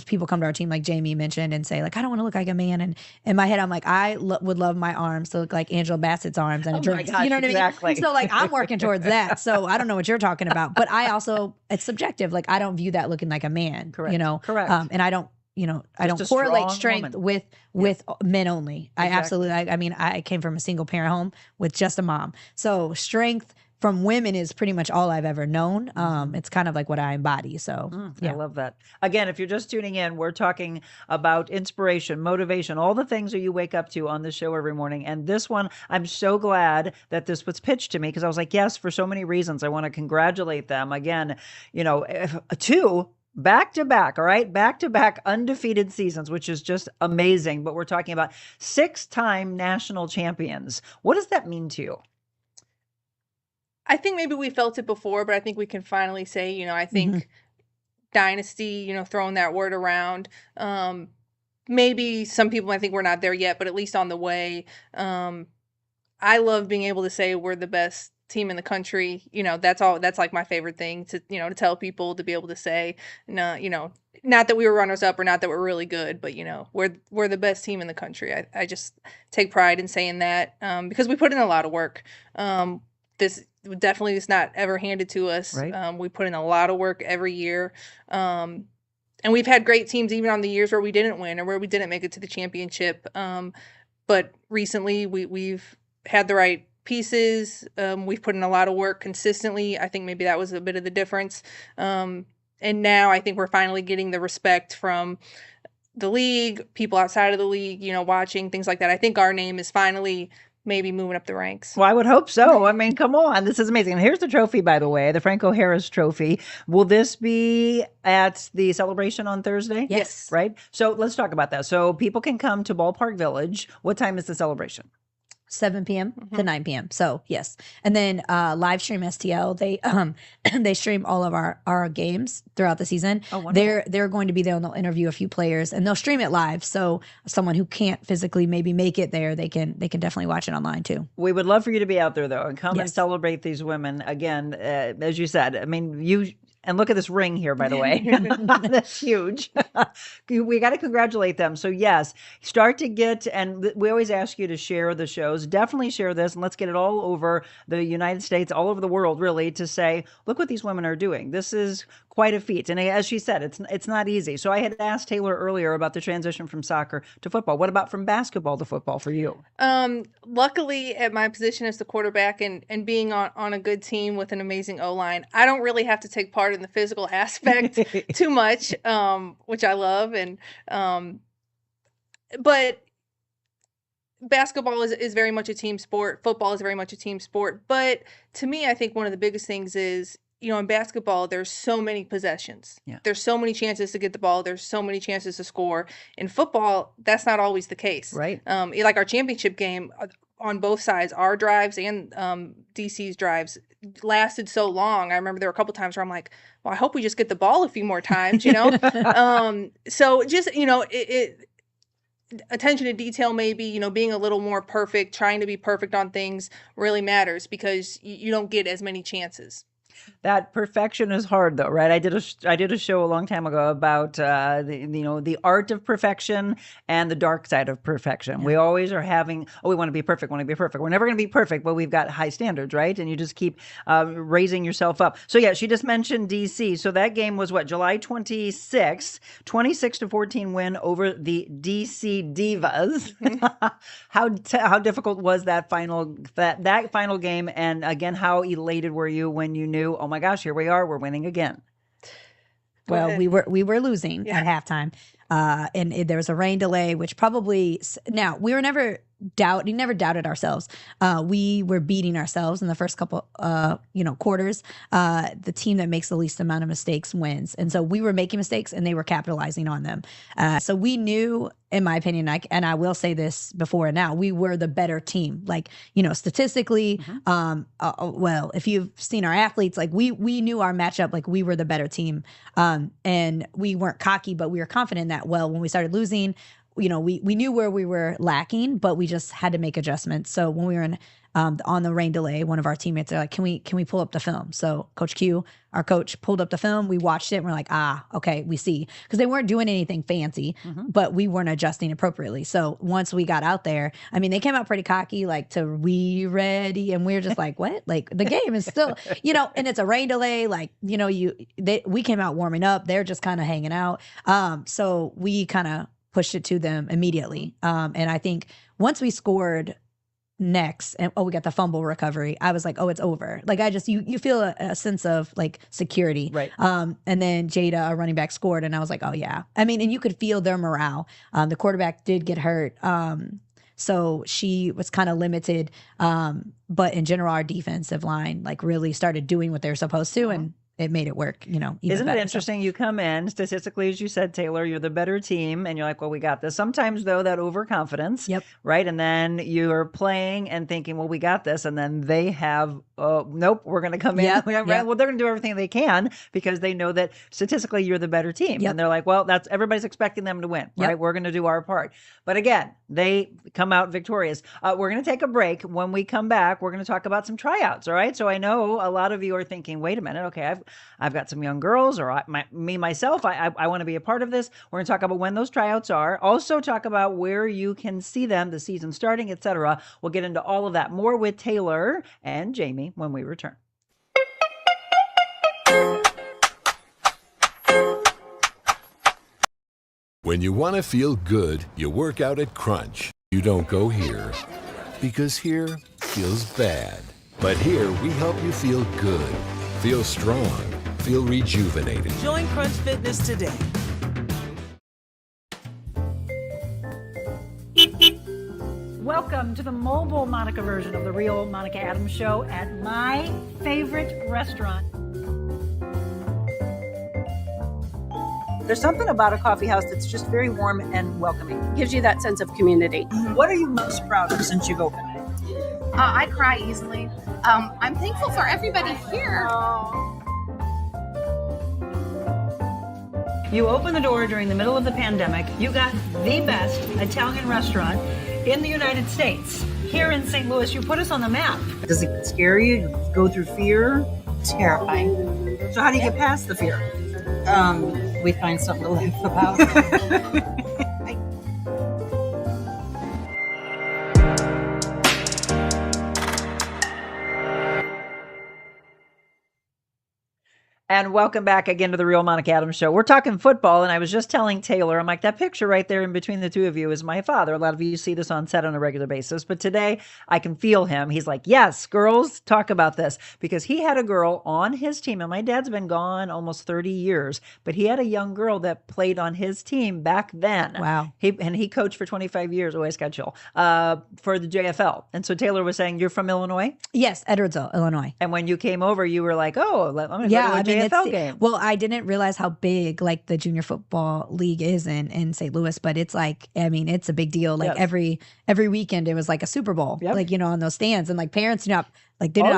People come to our team, like Jamie mentioned, and say, like, I don't want to look like a man. And in my head, I'm like, I would love my arms to look like Angela Bassett's arms and a drink. Gosh, you know what exactly. I mean? So like, I'm working towards that. So I don't know what you're talking about, but I also, it's subjective. Like, I don't view that looking like a man. Correct. Correct. And I don't, I Just don't a correlate strong strength woman. with men only. I Exactly. absolutely, I mean, I came from a single parent home with just a mom. So strength from women is pretty much all I've ever known. It's kind of like what I embody. So I love that. Again, if you're just tuning in, we're talking about inspiration, motivation, all the things that you wake up to on the show every morning. And this one, I'm so glad that this was pitched to me, because I was like, yes, for so many reasons. I want to congratulate them. Again, 2 back-to-back, all right? Back-to-back undefeated seasons, which is just amazing. But we're talking about 6-time national champions. What does that mean to you? I think maybe we felt it before, but I think we can finally say, I think dynasty, throwing that word around. Maybe some people might think we're not there yet, but at least on the way. I love being able to say we're the best team in the country. That's like my favorite thing to tell people, to be able to say, no, not that we were runners up or not that we're really good, but we're the best team in the country. I just take pride in saying that, because we put in a lot of work. This definitely is not ever handed to us. Right. We put in a lot of work every year. And we've had great teams even on the years where we didn't win or where we didn't make it to the championship. But recently we've had the right pieces. We've put in a lot of work consistently. I think maybe that was a bit of the difference. And now I think we're finally getting the respect from the league, people outside of the league, watching, things like that. I think our name is finally maybe moving up the ranks. Well, I would hope so. I mean, come on. This is amazing. And here's the trophy, by the way, the Franco Harris Trophy. Will this be at the celebration on Thursday? Yes. Right? So let's talk about that. So people can come to Ballpark Village. What time is the celebration? 7 p.m. to 9 p.m. So yes. And then live stream STL, they stream all of our games throughout the season. Oh, wonderful. They're going to be there and they'll interview a few players and they'll stream it live. So someone who can't physically maybe make it there, they can definitely watch it online too. We would love for you to be out there though and come and Yes. celebrate these women again. As you said, I mean, and look at this ring here, by the way. That's huge. We got to congratulate them. So yes, start to get, and we always ask you to share the shows. Definitely share this, and let's get it all over the United States, all over the world, really, to say, look what these women are doing. This is quite a feat. And as she said, it's not easy. So I had asked Taylor earlier about the transition from soccer to football. What about from basketball to football for you? Luckily, at my position as the quarterback and being on a good team with an amazing O-line, I don't really have to take part in the physical aspect too much, which I love. But basketball is very much a team sport. Football is very much a team sport. But to me, I think one of the biggest things is, in basketball, there's so many possessions. Yeah. There's so many chances to get the ball. There's so many chances to score. In football, that's not always the case. Right. Like our championship game, on both sides, our drives and DC's drives lasted so long. I remember there were a couple times where I'm like, well, I hope we just get the ball a few more times, So just, attention to detail, maybe, being a little more perfect, trying to be perfect on things really matters because you don't get as many chances. That perfection is hard, though, right? I did a show a long time ago about the art of perfection and the dark side of perfection. Yeah. We always are having, we want to be perfect, We're never going to be perfect, but we've got high standards, right? And you just keep raising yourself up. So yeah, she just mentioned DC. So that game was July 26th, 26-14 win over the DC Divas. How difficult was that final game? And again, how elated were you when you knew, oh my gosh, here we are, we're winning again? Well, we were losing at halftime, and there was a rain delay, which probably we never doubted ourselves. We were beating ourselves in the first couple, quarters. The team that makes the least amount of mistakes wins, and so we were making mistakes, and they were capitalizing on them. So we knew, in my opinion, and I will say this before and now, we were the better team. Statistically, well, if you've seen our athletes, we knew our matchup, we were the better team, and we weren't cocky, but we were confident that. Well, when we started losing, we knew where we were lacking, but we just had to make adjustments. So when we were on the rain delay, one of our teammates are like, can we pull up the film? So Coach Q, our coach, pulled up the film. We watched it and we're like, okay, we see. Because they weren't doing anything fancy, but we weren't adjusting appropriately. So once we got out there, they came out pretty cocky, we ready? And we were just like, what? The game is still, and it's a rain delay. We came out warming up. They're just kind of hanging out. So we kind of pushed it to them immediately. And I think once we scored next and we got the fumble recovery, I was like, oh, it's over. You feel a sense of security. Right. And then Jada, our running back, scored and I was like, oh yeah. And you could feel their morale. The quarterback did get hurt. So she was kind of limited. But in general, our defensive line really started doing what they were supposed to. it made it work, even Isn't better. it interesting? You come in, statistically, as you said, Taylor, you're the better team, and you're like, well, we got this. Sometimes, though, that overconfidence, Yep. right? And then you're playing and thinking, well, we got this. And then they have, nope, we're going to come in. Yep, Right? yep. Well, they're going to do everything they can because they know that statistically you're the better team. Yep. And they're like, well, everybody's expecting them to win, Yep. right? We're going to do our part. But again, they come out victorious. We're going to take a break. When we come back, we're going to talk about some tryouts, all right? So I know a lot of you are thinking, wait a minute, okay, I've got some young girls, or myself, I want to be a part of this. We're going to talk about when those tryouts are. Also talk about where you can see them, the season starting, etc. We'll get into all of that. More with Taylor and Jaime when we return. When you want to feel good, you work out at Crunch. You don't go here, because here feels bad. But here we help you feel good, feel strong, feel rejuvenated. Join Crunch Fitness today. Welcome to the mobile Monica version of the Real Monica Adams Show at my favorite restaurant. There's something about a coffee house that's just very warm and welcoming. Gives you that sense of community. What are you most proud of since you've opened it? I cry easily. I'm thankful for everybody here. You opened the door during the middle of the pandemic. You got the best Italian restaurant in the United States. Here in St. Louis, you put us on the map. Does it scare you? You go through fear? Terrifying. So how do you get past the fear? We find something to laugh about. And welcome back again to the Real Monica Adams Show. We're talking football, and I was just telling Taylor, I'm like, that picture right there in between the two of you is my father. A lot of you see this on set on a regular basis, but today I can feel him. He's like, yes, girls, talk about this, because he had a girl on his team, and my dad's been gone almost 30 years, but he had a young girl that played on his team back then. Wow. He coached for 25 years, always got chill, for the JFL. And so Taylor was saying, you're from Illinois? Yes, Edwardsville, Illinois. And when you came over, you were like, oh, I'm going to go to a JFL game. Well, I didn't realize how big like the junior football league is in St. Louis, but it's like, I mean, it's a big deal. Like every weekend it was like a Super Bowl, like, on those stands, and like parents do not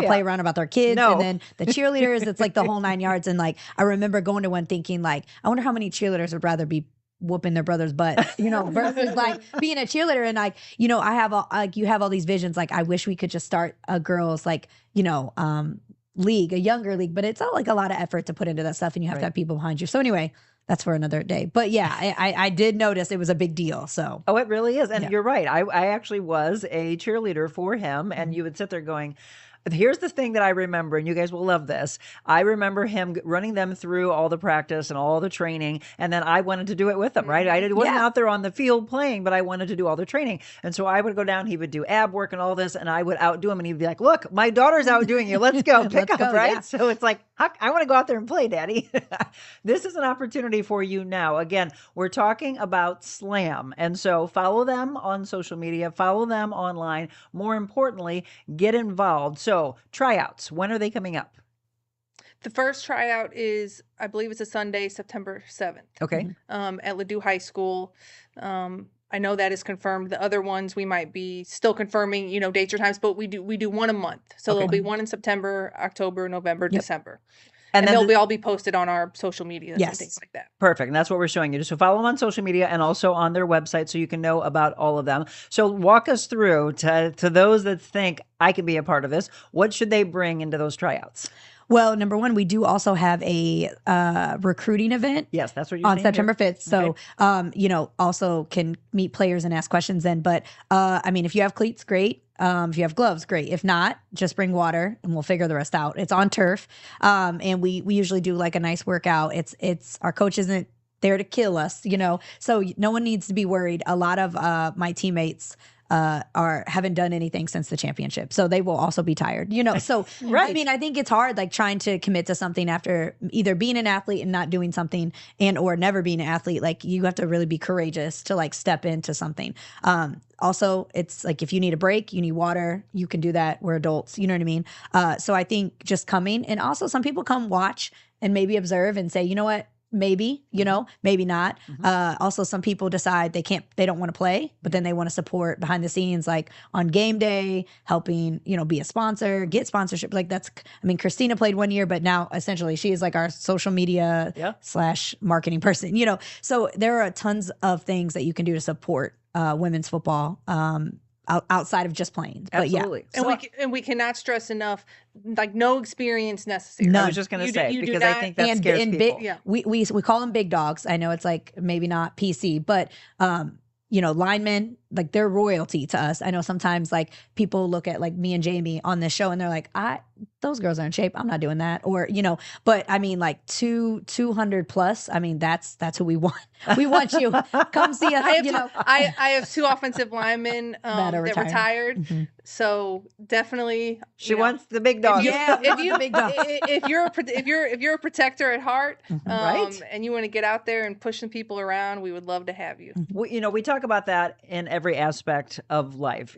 play around about their kids. No. And then the cheerleaders, it's like the whole 9 yards. And like, I remember going to one thinking like, I wonder how many cheerleaders would rather be whooping their brother's butt, versus like being a cheerleader. And like, I have you have all these visions. Like, I wish we could just start a girls league, a younger league, but it's like a lot of effort to put into that stuff, and you have to have people behind you. So anyway, that's for another day. But yeah, I did notice it was a big deal. So it really is. And you're right. I actually was a cheerleader for him, and you would sit there going, here's the thing that I remember, and you guys will love this. I remember him running them through all the practice and all the training, and then I wanted to do it with them, right? I wasn't out there on the field playing, but I wanted to do all the training. And so I would go down, he would do ab work and all this, and I would outdo him, and he'd be like, look, my daughter's outdoing you. Let's go. Pick up, right? Yeah. So it's like, I want to go out there and play, Daddy. This is an opportunity for you now. Again, we're talking about Slam. And so follow them on social media, follow them online. More importantly, get involved. So tryouts, when are they coming up? The first tryout is, I believe it's a Sunday, September 7th. Okay. At Ladue High School. I know that is confirmed. The other ones we might be still confirming, dates or times, but we do one a month. So there'll be one in September, October, November, December. And then they'll all be posted on our social media and things like that. Perfect. And that's what we're showing you. So follow them on social media and also on their website so you can know about all of them. So walk us through to those that think I can be a part of this. What should they bring into those tryouts? Well, number one, we do also have a recruiting event. Yes, that's what you're on September 5th. So, also can meet players and ask questions then. But if you have cleats, great. If you have gloves, great. If not, just bring water and we'll figure the rest out. It's on turf. And we usually do like a nice workout. It's our coach isn't there to kill us, so no one needs to be worried. A lot of my teammates haven't done anything since the championship, so they will also be tired. So Right. I mean, I think it's hard, like trying to commit to something after either being an athlete and not doing something, and or never being an athlete. Like you have to really be courageous to like step into something. Also, it's like if you need a break, you need water, you can do that. We're adults, you know what I mean? So I think just coming, and also some people come watch and maybe observe and say, you know what, maybe, maybe not. Also, some people decide they don't want to play, but then they want to support behind the scenes, like on game day, helping, be a sponsor, get sponsorship. Like Christina played 1 year, but now essentially she is like our social media / marketing person, So there are tons of things that you can do to support women's football. Outside of just playing. Absolutely. But yeah. And we cannot stress enough, like no experience necessary. I was just going to say, because I think that scares people. We call them big dogs. I know it's like maybe not PC, but linemen, like they're royalty to us. I know sometimes like people look at like me and Jaime on this show and they're like, those girls are in shape, I'm not doing that. Or, but I mean like 200 plus, I mean, that's who we want. We want you. Come see us. I have 2 offensive linemen that retired. Mm-hmm. So definitely she wants the big dog. If you're a protector at heart, right, and you want to get out there and pushing people around, we would love to have you. We talk about that in every aspect of life.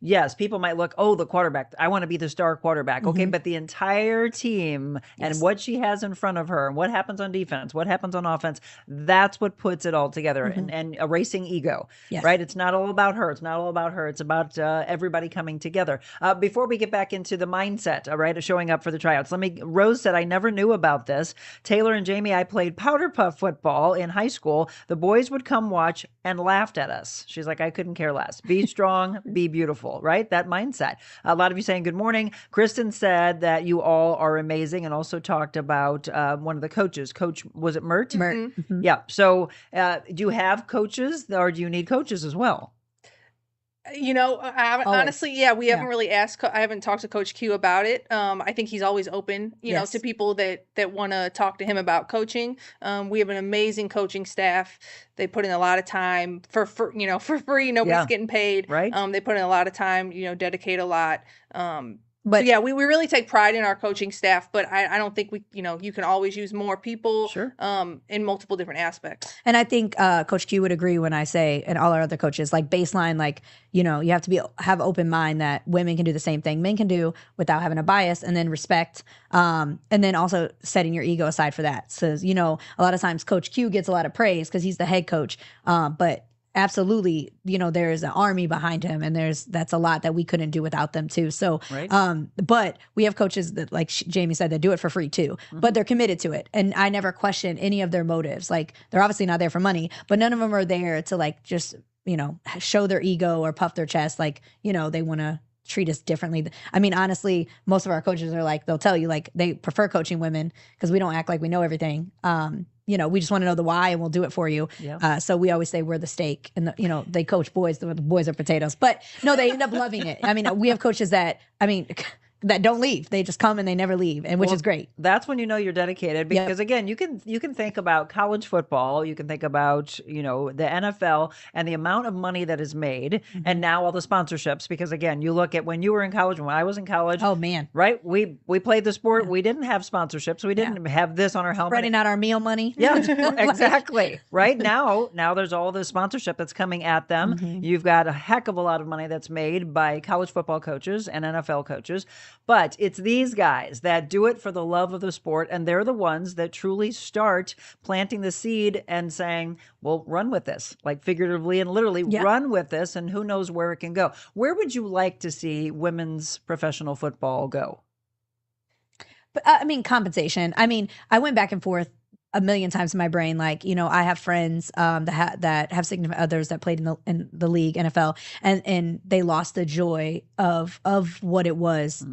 Yes, people might look, the quarterback, I want to be the star quarterback. Okay, but the entire team and what she has in front of her and what happens on defense, what happens on offense, that's what puts it all together and erasing ego, right? It's not all about her. It's not all about her. It's about everybody coming together. Before we get back into the mindset, all right, of showing up for the tryouts, Rose said, I never knew about this. Taylor and Jaime, I played powder puff football in high school. The boys would come watch and laughed at us. She's like, I couldn't care less. Be strong, be beautiful. Right? That mindset. A lot of you saying good morning. Kristen said that you all are amazing and also talked about one of the coaches. Coach, was it Mert? Mert. Mm-hmm. Yeah. So do you have coaches or do you need coaches as well? Honestly, we haven't really asked. I haven't talked to Coach Q about it. I think he's always open, to people that want to talk to him about coaching. We have an amazing coaching staff. They put in a lot of time for free. Nobody's getting paid. Right. They put in a lot of time. Dedicate a lot. But we really take pride in our coaching staff, but I don't think you can always use more people in multiple different aspects. And I think Coach Q would agree when I say, and all our other coaches, like baseline, like, you have to have open mind that women can do the same thing men can do without having a bias, and then respect, and then also setting your ego aside for that. So, a lot of times Coach Q gets a lot of praise because he's the head coach, but absolutely, there's an army behind him, and that's a lot that we couldn't do without them too. So, but we have coaches that, like Jaime said, that do it for free too, but they're committed to it. And I never question any of their motives. Like, they're obviously not there for money, but none of them are there to like, just, show their ego or puff their chest. Like, they want to treat us differently. I mean, honestly, most of our coaches are like, they'll tell you like they prefer coaching women because we don't act like we know everything. We just want to know the why, and we'll do it for you. Yeah. So we always say we're the steak, and they coach boys. The boys are potatoes, but no, they end up loving it. I mean, we have coaches that that don't leave. They just come and they never leave, and which is great. That's when you're dedicated, because again, you can think about college football, you can think about, the NFL and the amount of money that is made, and now all the sponsorships, because again, you look at when you were in college, when I was in college. Oh man. Right? We played the sport. We didn't have sponsorships. We didn't have this on our helmet. Spreading out our meal money. Yeah, exactly. Right? Now there's all the sponsorship that's coming at them. You've got a heck of a lot of money that's made by college football coaches and NFL coaches. But it's these guys that do it for the love of the sport, and they're the ones that truly start planting the seed and saying, well, run with this, like figuratively and literally run with this, and who knows where it can go. Where would you like to see women's professional football go? But compensation. I went back and forth a million times in my brain. Like, I have friends that have significant others that played in the league, NFL, and they lost the joy of what it was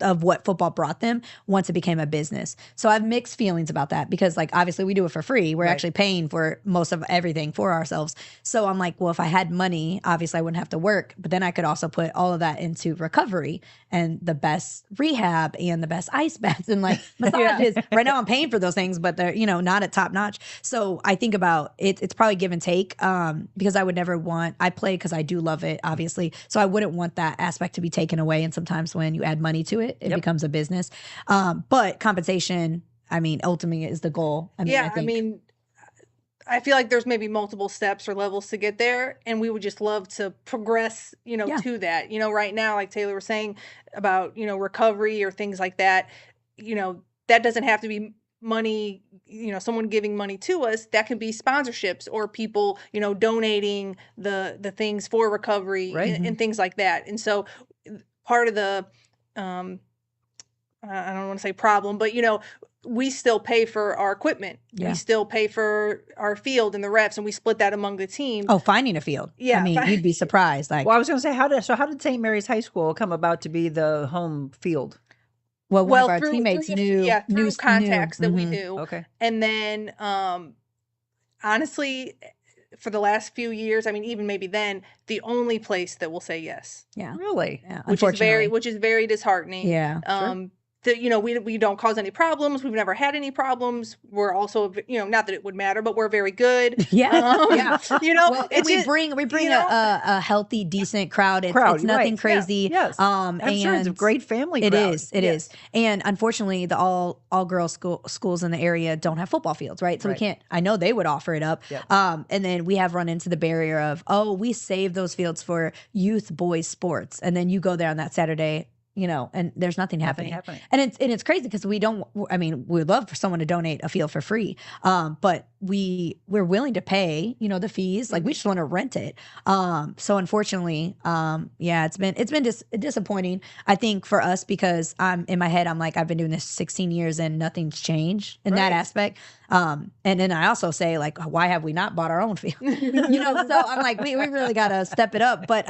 of what football brought them once it became a business. So I have mixed feelings about that because like obviously we do it for free. We're actually paying for most of everything for ourselves. So I'm like, well, if I had money, obviously I wouldn't have to work, but then I could also put all of that into recovery and the best rehab and the best ice baths and like massages. Right now I'm paying for those things, but they're, not at top notch. So I think about it, it's probably give and take because I would never want, I play because I do love it, obviously. So I wouldn't want that aspect to be taken away. And sometimes when you add money to it, it becomes a business. But compensation, ultimately is the goal. I feel like there's maybe multiple steps or levels to get there, and we would just love to progress, to that. Right now, like Taylor was saying about, recovery or things like that, that doesn't have to be money, someone giving money to us. That can be sponsorships or people, donating the things for recovery and things like that. And so part of the, I don't want to say problem, but, we still pay for our equipment. Yeah. We still pay for our field and the reps, and we split that among the team. Oh, finding a field. Yeah. You'd be surprised. Like, well, I was going to say, how did St. Mary's High School come about to be the home field? Well, one of our teammates knew. Yeah, through contacts that we knew. Okay. And then, honestly, for the last few years, even maybe then, the only place that will say yes. Yeah. Really? Yeah. Which is very disheartening. Yeah. Sure. We don't cause any problems. We've never had any problems. We're also, not that it would matter, but we're very good. Yeah. Well, we bring a healthy, decent crowd. It's nothing crazy. Yeah. Yes. I'm sure it's a great family crowd. It is. And unfortunately, the all girls schools in the area don't have football fields, right? So we can't. I know they would offer it up. Yep. And then we have run into the barrier of, we save those fields for youth boys sports, and then you go there on that Saturday. And there's nothing happening. And it's crazy because we'd love for someone to donate a field for free. But we're willing to pay, the fees. Like we just want to rent it. So unfortunately, it's been disappointing, I think, for us because in my head, I'm like, I've been doing this 16 years and nothing's changed in that aspect. And then I also say like, why have we not bought our own field? So I'm like, we really got to step it up. But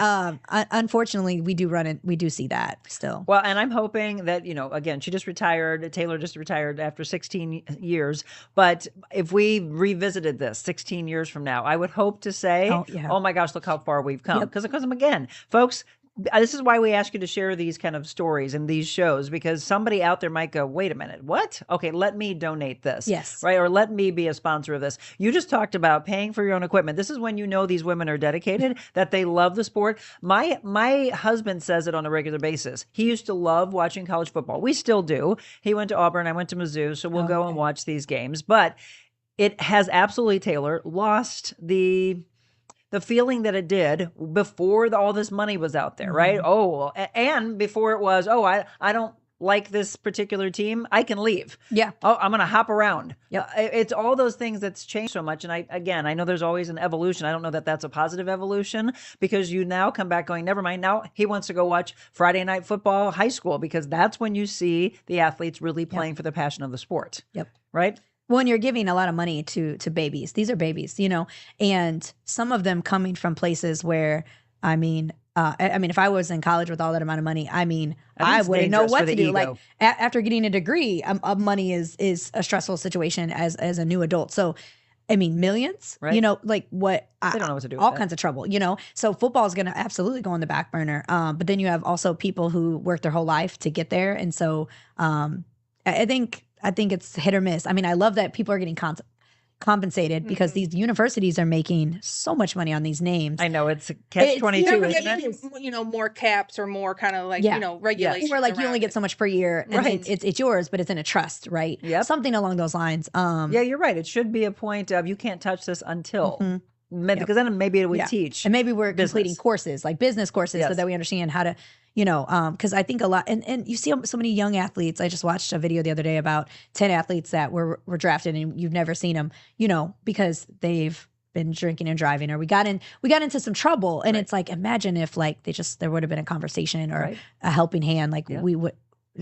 unfortunately, we do see that still. Well, and I'm hoping that, again, she just retired. Taylor just retired after 16 years. But if we revisited this 16 years from now, I would hope to say, oh my gosh, look how far we've come. Because again, folks, this is why we ask you to share these kind of stories and these shows, because somebody out there might go, wait a minute, what? Okay, let me donate this. Yes. Right? Or let me be a sponsor of this. You just talked about paying for your own equipment. This is when these women are dedicated, that they love the sport. My husband says it on a regular basis. He used to love watching college football. We still do. He went to Auburn. I went to Mizzou. So we'll go and watch these games. But it has absolutely, Taylor, lost the feeling that it did before all this money was out there, right? Oh, and before it was, I don't like this particular team, I can leave. Yeah. Oh, I'm going to hop around. Yep. It's all those things that's changed so much. And I know there's always an evolution. I don't know that that's a positive evolution, because you now come back going, never mind. Now he wants to go watch Friday Night Football high school, because that's when you see the athletes really playing for the passion of the sport. Yep. Right? Well, and you're giving a lot of money to babies. These are babies, and some of them coming from places where, if I was in college with all that amount of money, I wouldn't know what to do. Like after getting a degree, money is a stressful situation as a new adult. So, millions, right. Like what? They don't know what to do. All kinds of trouble, So football is going to absolutely go on the back burner. But then you have also people who work their whole life to get there, and so I think it's hit or miss. I love that people are getting compensated because these universities are making so much money on these names. I know it's a catch-22, isn't it? More caps or more kind of like, regulations. Where you only get so much per year, and right. it's yours, but it's in a trust, right? Yep. Something along those lines. Yeah, you're right. It should be a point of you can't touch this until. Because then maybe it would teach. And maybe we're completing courses, like business courses, so that we understand how to, because I think a lot, and you see so many young athletes. I just watched a video the other day about 10 athletes that were drafted and you've never seen them, because they've been drinking and driving, or we got into some trouble. And it's like, imagine if there would have been a conversation or a helping hand, we would,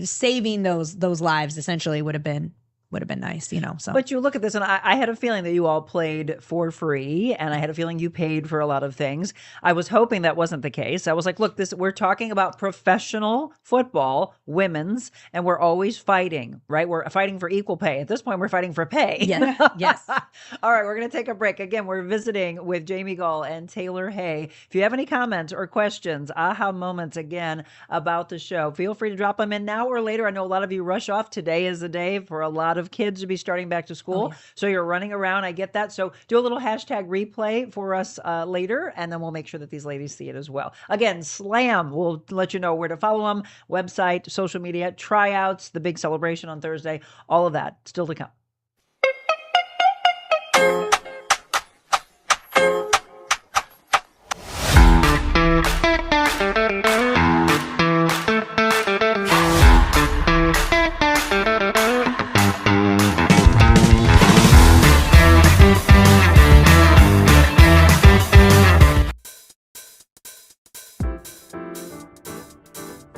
saving those lives essentially would have been would have been nice, so. But you look at this, and I had a feeling that you all played for free, and I had a feeling you paid for a lot of things. I was hoping that wasn't the case. I was like, look, we're talking about professional football, women's, and we're always fighting, right? We're fighting for equal pay. At this point, we're fighting for pay. Yes. Yes. All right, we're going to take a break. Again, we're visiting with Jaime Gaal and Taylor Hay. If you have any comments or questions, aha moments again about the show, feel free to drop them in now or later. I know a lot of you rush off. Today is the day for a lot of kids to be starting back to school. So you're running around. I get that. So do a little hashtag replay for us later, and then we'll make sure that these ladies see it as well. Again, Slam, we'll let you know where to follow them, website, social media, tryouts, the big celebration on Thursday, all of that still to come.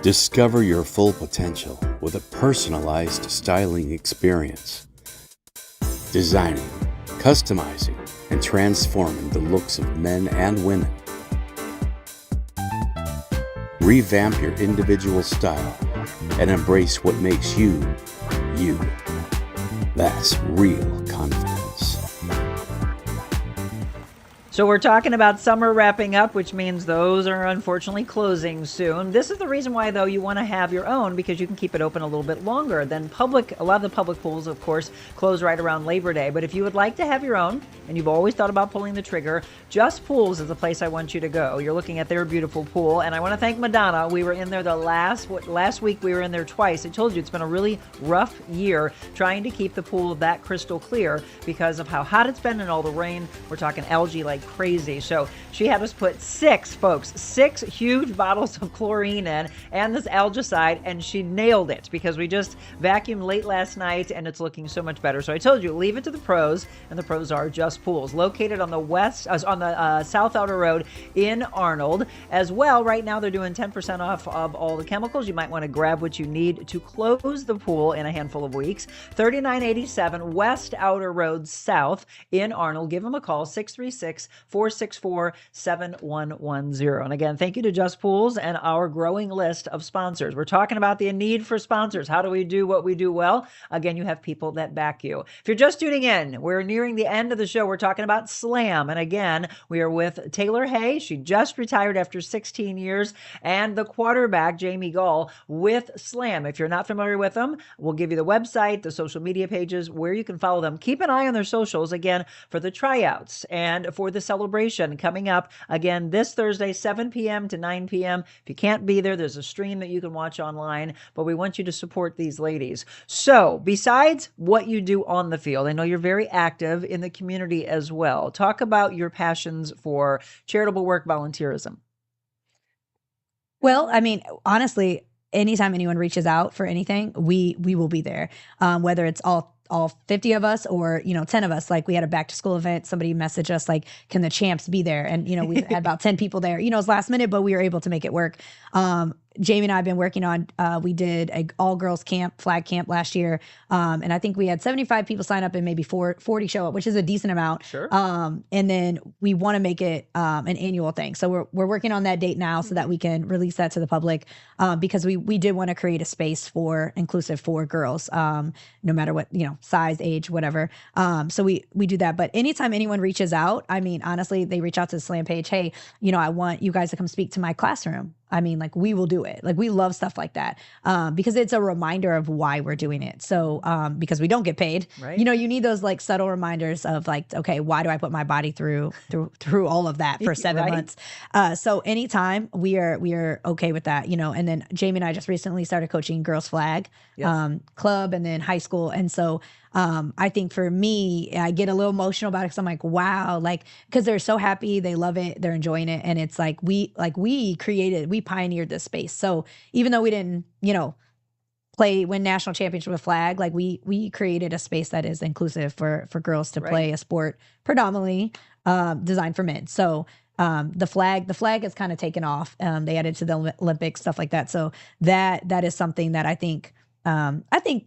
Discover your full potential with a personalized styling experience. Designing, customizing, and transforming the looks of men and women. Revamp your individual style and embrace what makes you, you. That's real confidence. So we're talking about summer wrapping up, which means those are unfortunately closing soon. This is the reason why, though, you want to have your own, because you can keep it open a little bit longer than public. A lot of the public pools, of course, close right around Labor Day. But if you would like to have your own, and you've always thought about pulling the trigger, Just Pools is the place I want you to go. You're looking at their beautiful pool, and I want to thank Madonna. We were in there last week. We were in there twice. I told you it's been a really rough year trying to keep the pool that crystal clear because of how hot it's been and all the rain. We're talking algae like crazy. So she had us put six huge bottles of chlorine in and this algicide, and she nailed it because we just vacuumed late last night and it's looking so much better. So I told you, leave it to the pros, and the pros are Just Pools, located on the South Outer Road in Arnold. As well, right now they're doing 10% off of all the chemicals. You might want to grab what you need to close the pool in a handful of weeks. 3987 West Outer Road South in Arnold. Give them a call, 636-464-7110. And again, thank you to Just Pools and our growing list of sponsors. We're talking about the need for sponsors. How do we do what we do well? Again, you have people that back you. If you're just tuning in, we're nearing the end of the show. We're talking about Slam. And again, we are with Taylor Hay. She just retired after 16 years. And the quarterback, Jaime Gaal, with Slam. If you're not familiar with them, we'll give you the website, the social media pages, where you can follow them. Keep an eye on their socials, again, for the tryouts and for the celebration coming up, again, this Thursday, 7 p.m. to 9 p.m. If you can't be there, there's a stream that you can watch online, but we want you to support these ladies. So besides what you do on the field, I know you're very active in the community as well. Talk about your passions for charitable work, volunteerism. Well, I mean, honestly, anytime anyone reaches out for anything, we will be there. Whether it's all 50 of us or, 10 of us. Like, we had a back to school event. Somebody messaged us like, can the champs be there? And, we had about 10 people there. It's last minute, but we were able to make it work. Jaime and I have been working on, we did an all girls camp, flag camp last year. And I think we had 75 people sign up and maybe 40 show up, which is a decent amount. Sure. And then we want to make it an annual thing. So we're working on that date now so that we can release that to the public, because we did want to create a space inclusive for girls, no matter what, size, age, whatever. So we do that. But anytime anyone reaches out, I mean, honestly, they reach out to the Slam page. Hey, I want you guys to come speak to my classroom. I mean, like, we will do it. Like, we love stuff like that, because it's a reminder of why we're doing it. So, because we don't get paid, right? You need those like subtle reminders of like, okay, why do I put my body through all of that for 7 Right. months? So anytime we are okay with that, and then Jaime and I just recently started coaching girls flag, Yes. club, and then high school. And so, I think for me, I get a little emotional about it because I'm like, wow, like, because they're so happy, they love it, they're enjoying it. And it's like, we pioneered this space. So even though we didn't, win national championship with flag, like we created a space that is inclusive for girls to play a sport predominantly designed for men. So the flag has kind of taken off. They added to the Olympics, stuff like that. So that is something that I think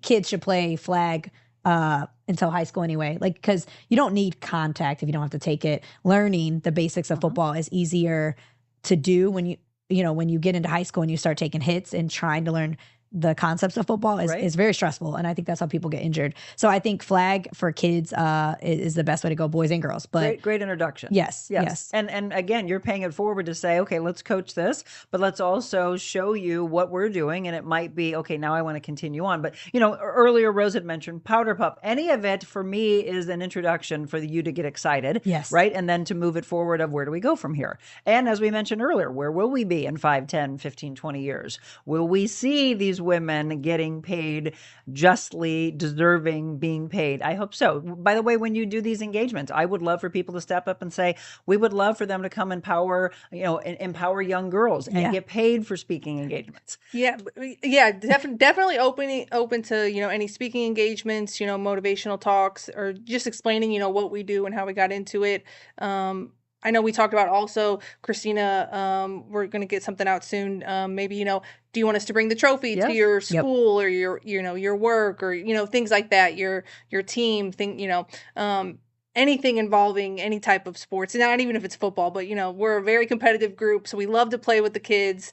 kids should play flag until high school anyway. Like, because you don't need contact if you don't have to take it. Learning the basics of football is easier to do when when you get into high school and you start taking hits and trying to learn the concepts of football is very stressful. And I think that's how people get injured. So I think flag for kids is the best way to go, boys and girls. But great introduction. Yes. And again, you're paying it forward to say, okay, let's coach this, but let's also show you what we're doing. And it might be, okay, now I want to continue on. But, earlier Rose had mentioned Powder Puff. Any of it for me is an introduction for you to get excited. Yes. Right. And then to move it forward of where do we go from here? And as we mentioned earlier, where will we be in 5, 10, 15, 20 years? Will we see these women getting paid justly, deserving being paid? I hope so. By the way, when you do these engagements, I would love for people to step up and say, we would love for them to come empower young girls and get paid for speaking engagements. Definitely open to, any speaking engagements, motivational talks, or just explaining, what we do and how we got into it. I know we talked about also, Christina, we're going to get something out soon. Maybe, do you want us to bring the trophy to your school or your work or, things like that, your team thing, anything involving any type of sports, not even if it's football, but, we're a very competitive group. So we love to play with the kids.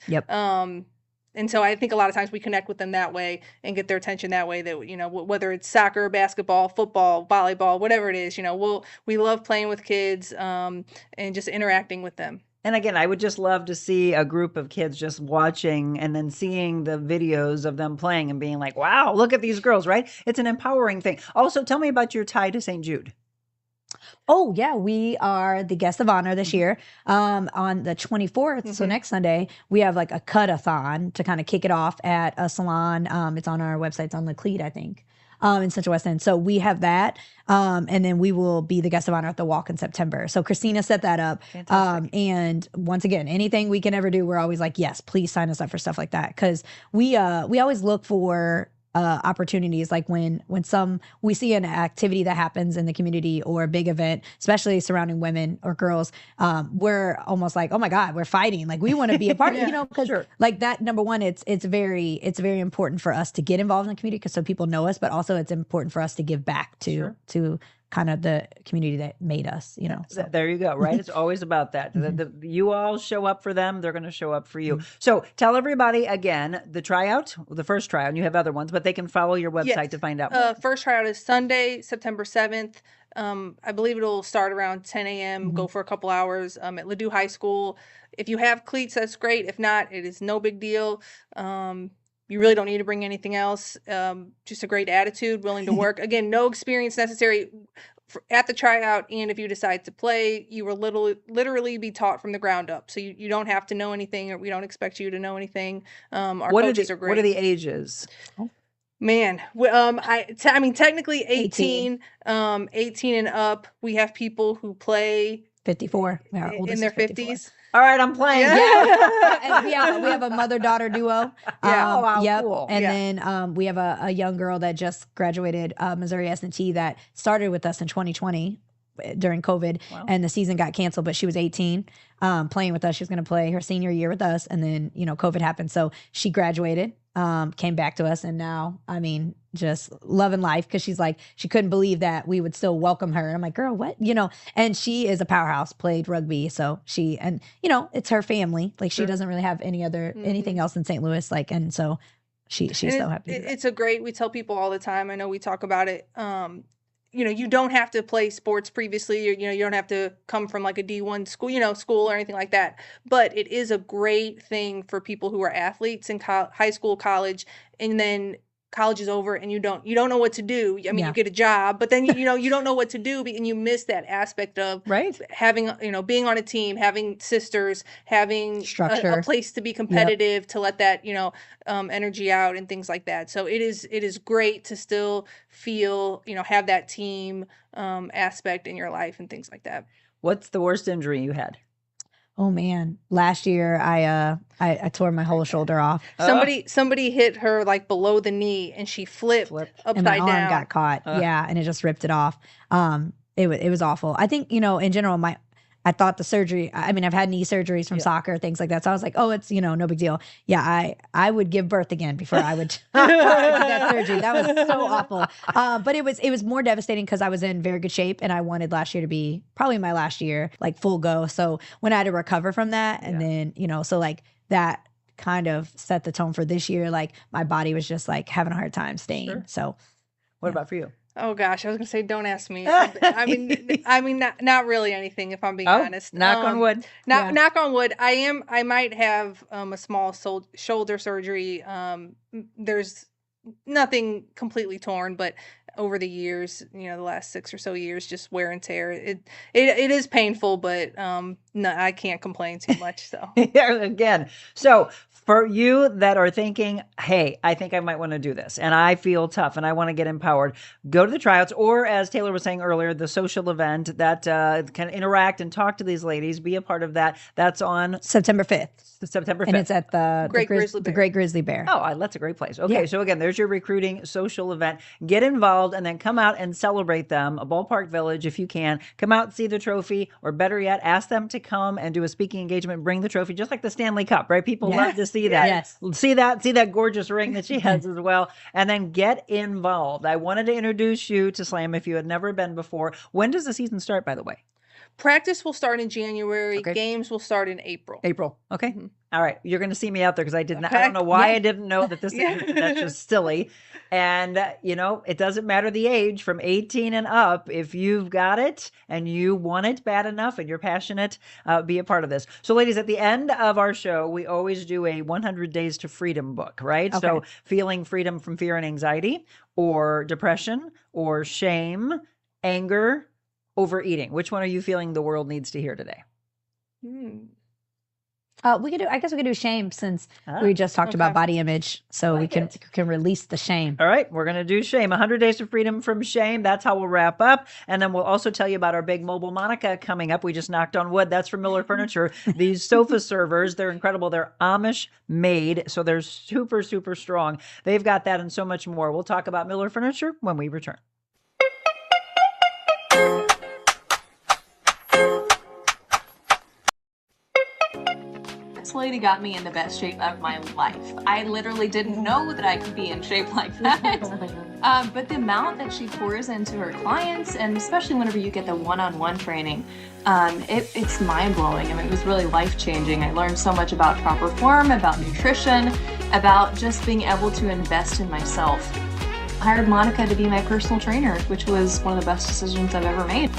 And so I think a lot of times we connect with them that way and get their attention that way, that, whether it's soccer, basketball, football, volleyball, whatever it is, we love playing with kids and just interacting with them. And again, I would just love to see a group of kids just watching and then seeing the videos of them playing and being like, wow, look at these girls, right? It's an empowering thing. Also, tell me about your tie to St. Jude. Oh, yeah. We are the guest of honor this year. On the 24th, so next Sunday, we have like a cut-a-thon to kind of kick it off at a salon. It's on our website. It's on the Cleat, I think, in Central West End. So we have that. And then we will be the guest of honor at the walk in September. So Christina set that up. And once again, anything we can ever do, we're always like, yes, please sign us up for stuff like that. Because we always look for opportunities, like when we see an activity that happens in the community or a big event, especially surrounding women or girls, we're almost like, oh my God, we're fighting. Like we want to be a part, because like that, number one, it's very important for us to get involved in the community, because so people know us, but also it's important for us to give back to kind of the community that made us, So. There you go, right? It's always about that. You all show up for them, they're going to show up for you. So tell everybody again, the tryout, the first tryout, and you have other ones, but they can follow your website to find out more. First tryout is Sunday, September 7th. I believe it'll start around 10 a.m., go for a couple hours at Ladue High School. If you have cleats, that's great. If not, it is no big deal. You really don't need to bring anything else. Just a great attitude, willing to work. Again, no experience necessary at the tryout. And if you decide to play, you will literally be taught from the ground up. So you don't have to know anything, or we don't expect you to know anything. Our coaches are great. What are the ages? Man, I mean, technically 18 and up. We have people who play 54 in their 50s. All right, I'm playing. And we have a mother-daughter duo. Cool. And then we have a young girl that just graduated Missouri S&T that started with us in 2020 during COVID, and the season got canceled, but she was 18 playing with us. She was going to play her senior year with us, and then COVID happened, so she graduated, came back to us, and now, I mean, just loving life, because she's like, she couldn't believe that we would still welcome her. And I'm like, girl, what? And she is a powerhouse, played rugby, so it's her family. Like, she doesn't really have anything else in St. Louis, like, and so she's so happy. It's we tell people all the time, I know we talk about it, you don't have to play sports previously. You don't have to come from like a D1 school, or anything like that. But it is a great thing for people who are athletes in high school, college, and then college is over and you don't know what to do. I mean, you get a job, but then you don't know what to do, and you miss that aspect of having being on a team, having sisters, having structure, a place to be competitive, to let that energy out and things like that. So it is great to still feel have that team aspect in your life and things like that. What's the worst injury you had? Oh man, last year I tore my whole shoulder off. Somebody hit her like below the knee, and she flipped upside and my down. arm got caught. And it just ripped it off. It was awful. I think in general, I thought the surgery, I mean, I've had knee surgeries from soccer, things like that. So I was like, oh, it's, no big deal. Yeah, I would give birth again before I would before I did that surgery. That was so awful. But it was more devastating because I was in very good shape and I wanted last year to be probably my last year, like full go. So when I had to recover from that and then, so like that kind of set the tone for this year. Like my body was just like having a hard time staying. Sure. So what about for you? Oh gosh, I was gonna say, don't ask me. I mean, not really anything. If I'm being honest. Knock on wood. Knock on wood. I might have a small shoulder surgery. There's nothing completely torn, but over the years, the last 6 or so years, just wear and tear. It is painful, but no, I can't complain too much. So again, so for you that are thinking, hey, I think I might want to do this and I feel tough and I want to get empowered, go to the tryouts, or as Taylor was saying earlier, the social event that can interact and talk to these ladies, be a part of that. That's on September 5th. September 5th. And it's at the Great Grizzly Bear. Oh, that's a great place. Okay, so again, there's your recruiting social event. Get involved and then come out and celebrate them. A ballpark village, if you can. Come out and see the trophy, or better yet, ask them to come and do a speaking engagement. Bring the trophy, just like the Stanley Cup, right? People love to see that. Yes. See that gorgeous ring that she has as well. And then get involved. I wanted to introduce you to Slam if you had never been before. When does the season start, by the way? Practice will start in January. Okay. Games will start in April. April. Okay. Mm-hmm. All right. You're going to see me out there because I did not. I don't know why I didn't know that this. That's just silly. And it doesn't matter the age, from 18 and up. If you've got it and you want it bad enough and you're passionate, be a part of this. So, ladies, at the end of our show, we always do a 100 Days to Freedom book, right? Okay. So, feeling freedom from fear and anxiety, or depression, or shame, anger, overeating. Which one are you feeling the world needs to hear today? I guess we could do shame, since we just talked about body image, so we can release the shame. All right, we're going to do shame. 100 Days to Freedom from Shame. That's how we'll wrap up. And then we'll also tell you about our big mobile Monica coming up. We just knocked on wood. That's from Miller Furniture. These sofa servers, they're incredible. They're Amish made, so they're super, super strong. They've got that and so much more. We'll talk about Miller Furniture when we return. This lady got me in the best shape of my life. I literally didn't know that I could be in shape like that. But the amount that she pours into her clients, and especially whenever you get the one-on-one training, it's mind-blowing. I mean, it was really life-changing. I learned so much about proper form, about nutrition, about just being able to invest in myself. I hired Monica to be my personal trainer, which was one of the best decisions I've ever made.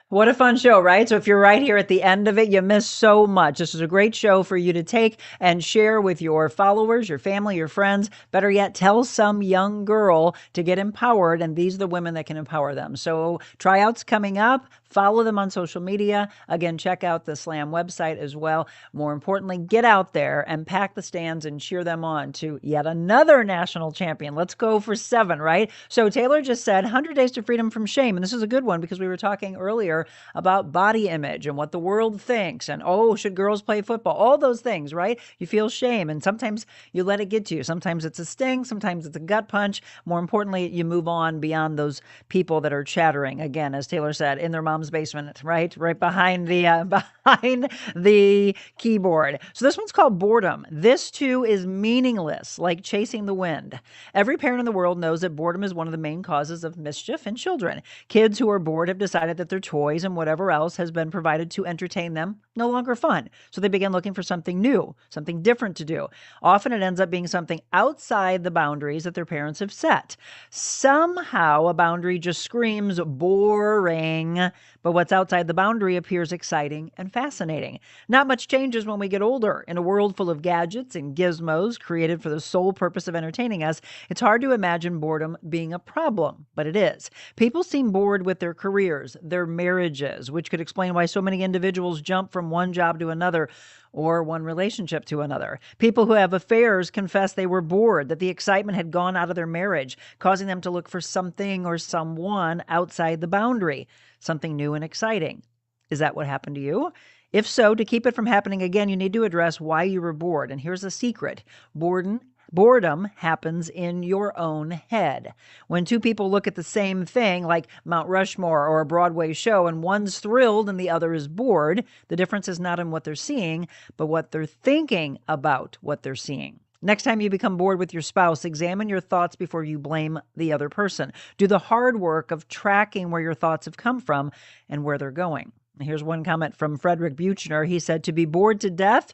What a fun show, right? So if you're right here at the end of it, you miss so much. This is a great show for you to take and share with your followers, your family, your friends. Better yet, tell some young girl to get empowered, and these are the women that can empower them. So tryouts coming up. Follow them on social media. Again, check out the Slam website as well. More importantly, get out there and pack the stands and cheer them on to yet another national champion. Let's go for 7, right? So Taylor just said 100 Days to Freedom from Shame. And this is a good one because we were talking earlier about body image and what the world thinks. And, should girls play football? All those things, right? You feel shame. And sometimes you let it get to you. Sometimes it's a sting. Sometimes it's a gut punch. More importantly, you move on beyond those people that are chattering, again, as Taylor said, in their mom's basement, right behind the keyboard. So this one's called boredom. This too is meaningless, like chasing the wind. Every parent in the world knows that boredom is one of the main causes of mischief in children. Kids who are bored have decided that their toys and whatever else has been provided to entertain them no longer fun. So they begin looking for something new, something different to do. Often it ends up being something outside the boundaries that their parents have set. Somehow a boundary just screams boring, but what's outside the boundary appears exciting and fascinating. Not much changes when we get older. In a world full of gadgets and gizmos created for the sole purpose of entertaining us, it's hard to imagine boredom being a problem, but it is. People seem bored with their careers, their marriages, which could explain why so many individuals jump from one job to another or one relationship to another. People who have affairs confess they were bored, that the excitement had gone out of their marriage, causing them to look for something or someone outside the boundary, something new and exciting. Is that what happened to you? If so, to keep it from happening again, you need to address why you were bored. And here's a secret. Boredom happens in your own head. When two people look at the same thing, like Mount Rushmore or a Broadway show, and one's thrilled and the other is bored, the difference is not in what they're seeing, but what they're thinking about what they're seeing. Next time you become bored with your spouse, examine your thoughts before you blame the other person. Do the hard work of tracking where your thoughts have come from and where they're going. Here's one comment from Frederick Buchner. He said, to be bored to death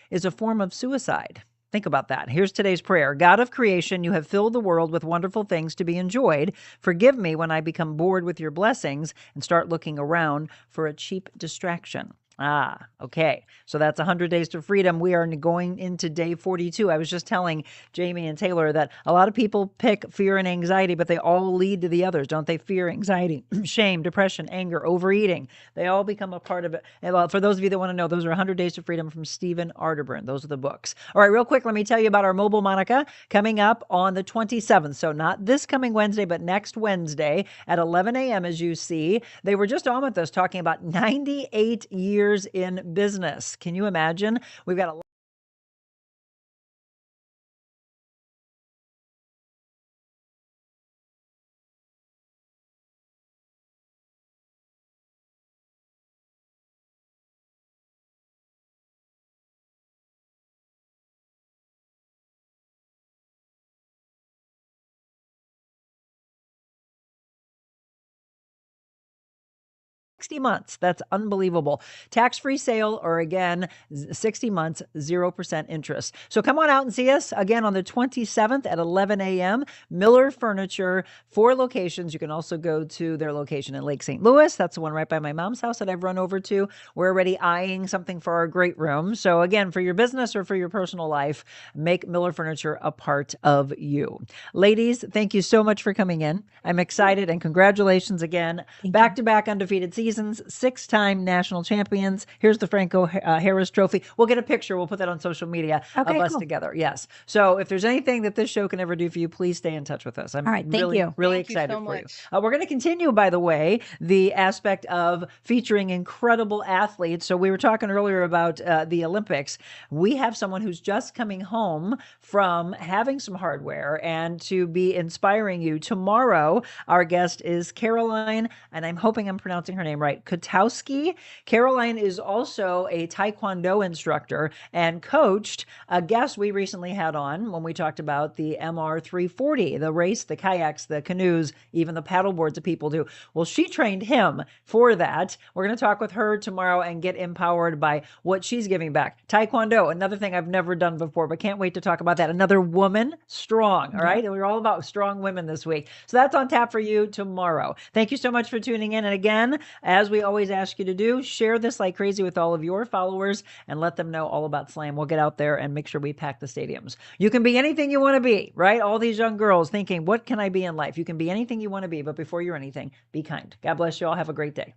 is a form of suicide. Think about that. Here's today's prayer. God of creation, you have filled the world with wonderful things to be enjoyed. Forgive me when I become bored with your blessings and start looking around for a cheap distraction. Okay. So that's 100 Days to Freedom. We are going into day 42. I was just telling Jaime and Taylor that a lot of people pick fear and anxiety, but they all lead to the others, don't they? Fear, anxiety, shame, depression, anger, overeating. They all become a part of it. And well, for those of you that want to know, those are 100 Days to Freedom from Stephen Arterburn. Those are the books. All right, real quick, let me tell you about our Mobile Monica coming up on the 27th. So not this coming Wednesday, but next Wednesday at 11 a.m. as you see. They were just on with us talking about 98 years in business. Can you imagine? We've got a 60 months. That's unbelievable. Tax-free sale, or again, 60 months, 0% interest. So come on out and see us again on the 27th at 11 a.m. Miller Furniture, 4 locations. You can also go to their location in Lake St. Louis. That's the one right by my mom's house that I've run over to. We're already eyeing something for our great room. So again, for your business or for your personal life, make Miller Furniture a part of you. Ladies, thank you so much for coming in. I'm excited and congratulations again. Back-to-back undefeated seasons, 6-time national champions. Here's the Franco Harris Trophy. We'll get a picture. We'll put that on social media of us together. Yes. So if there's anything that this show can ever do for you, please stay in touch with us. I'm really excited for you. We're going to continue, by the way, the aspect of featuring incredible athletes. So we were talking earlier about the Olympics. We have someone who's just coming home from having some hardware and to be inspiring you. Tomorrow, our guest is Caroline, and I'm hoping I'm pronouncing her name right, Kotowski. Caroline is also a Taekwondo instructor and coached a guest we recently had on when we talked about the MR340, the race, the kayaks, the canoes, even the paddle boards that people do. Well, she trained him for that. We're going to talk with her tomorrow and get empowered by what she's giving back. Taekwondo, another thing I've never done before, but can't wait to talk about that. Another woman strong, all right? And we're all about strong women this week. So that's on tap for you tomorrow. Thank you so much for tuning in. And again, as we always ask you to do, share this like crazy with all of your followers and let them know all about Slam. We'll get out there and make sure we pack the stadiums. You can be anything you want to be, right? All these young girls thinking, what can I be in life? You can be anything you want to be, but before you're anything, be kind. God bless you all. Have a great day.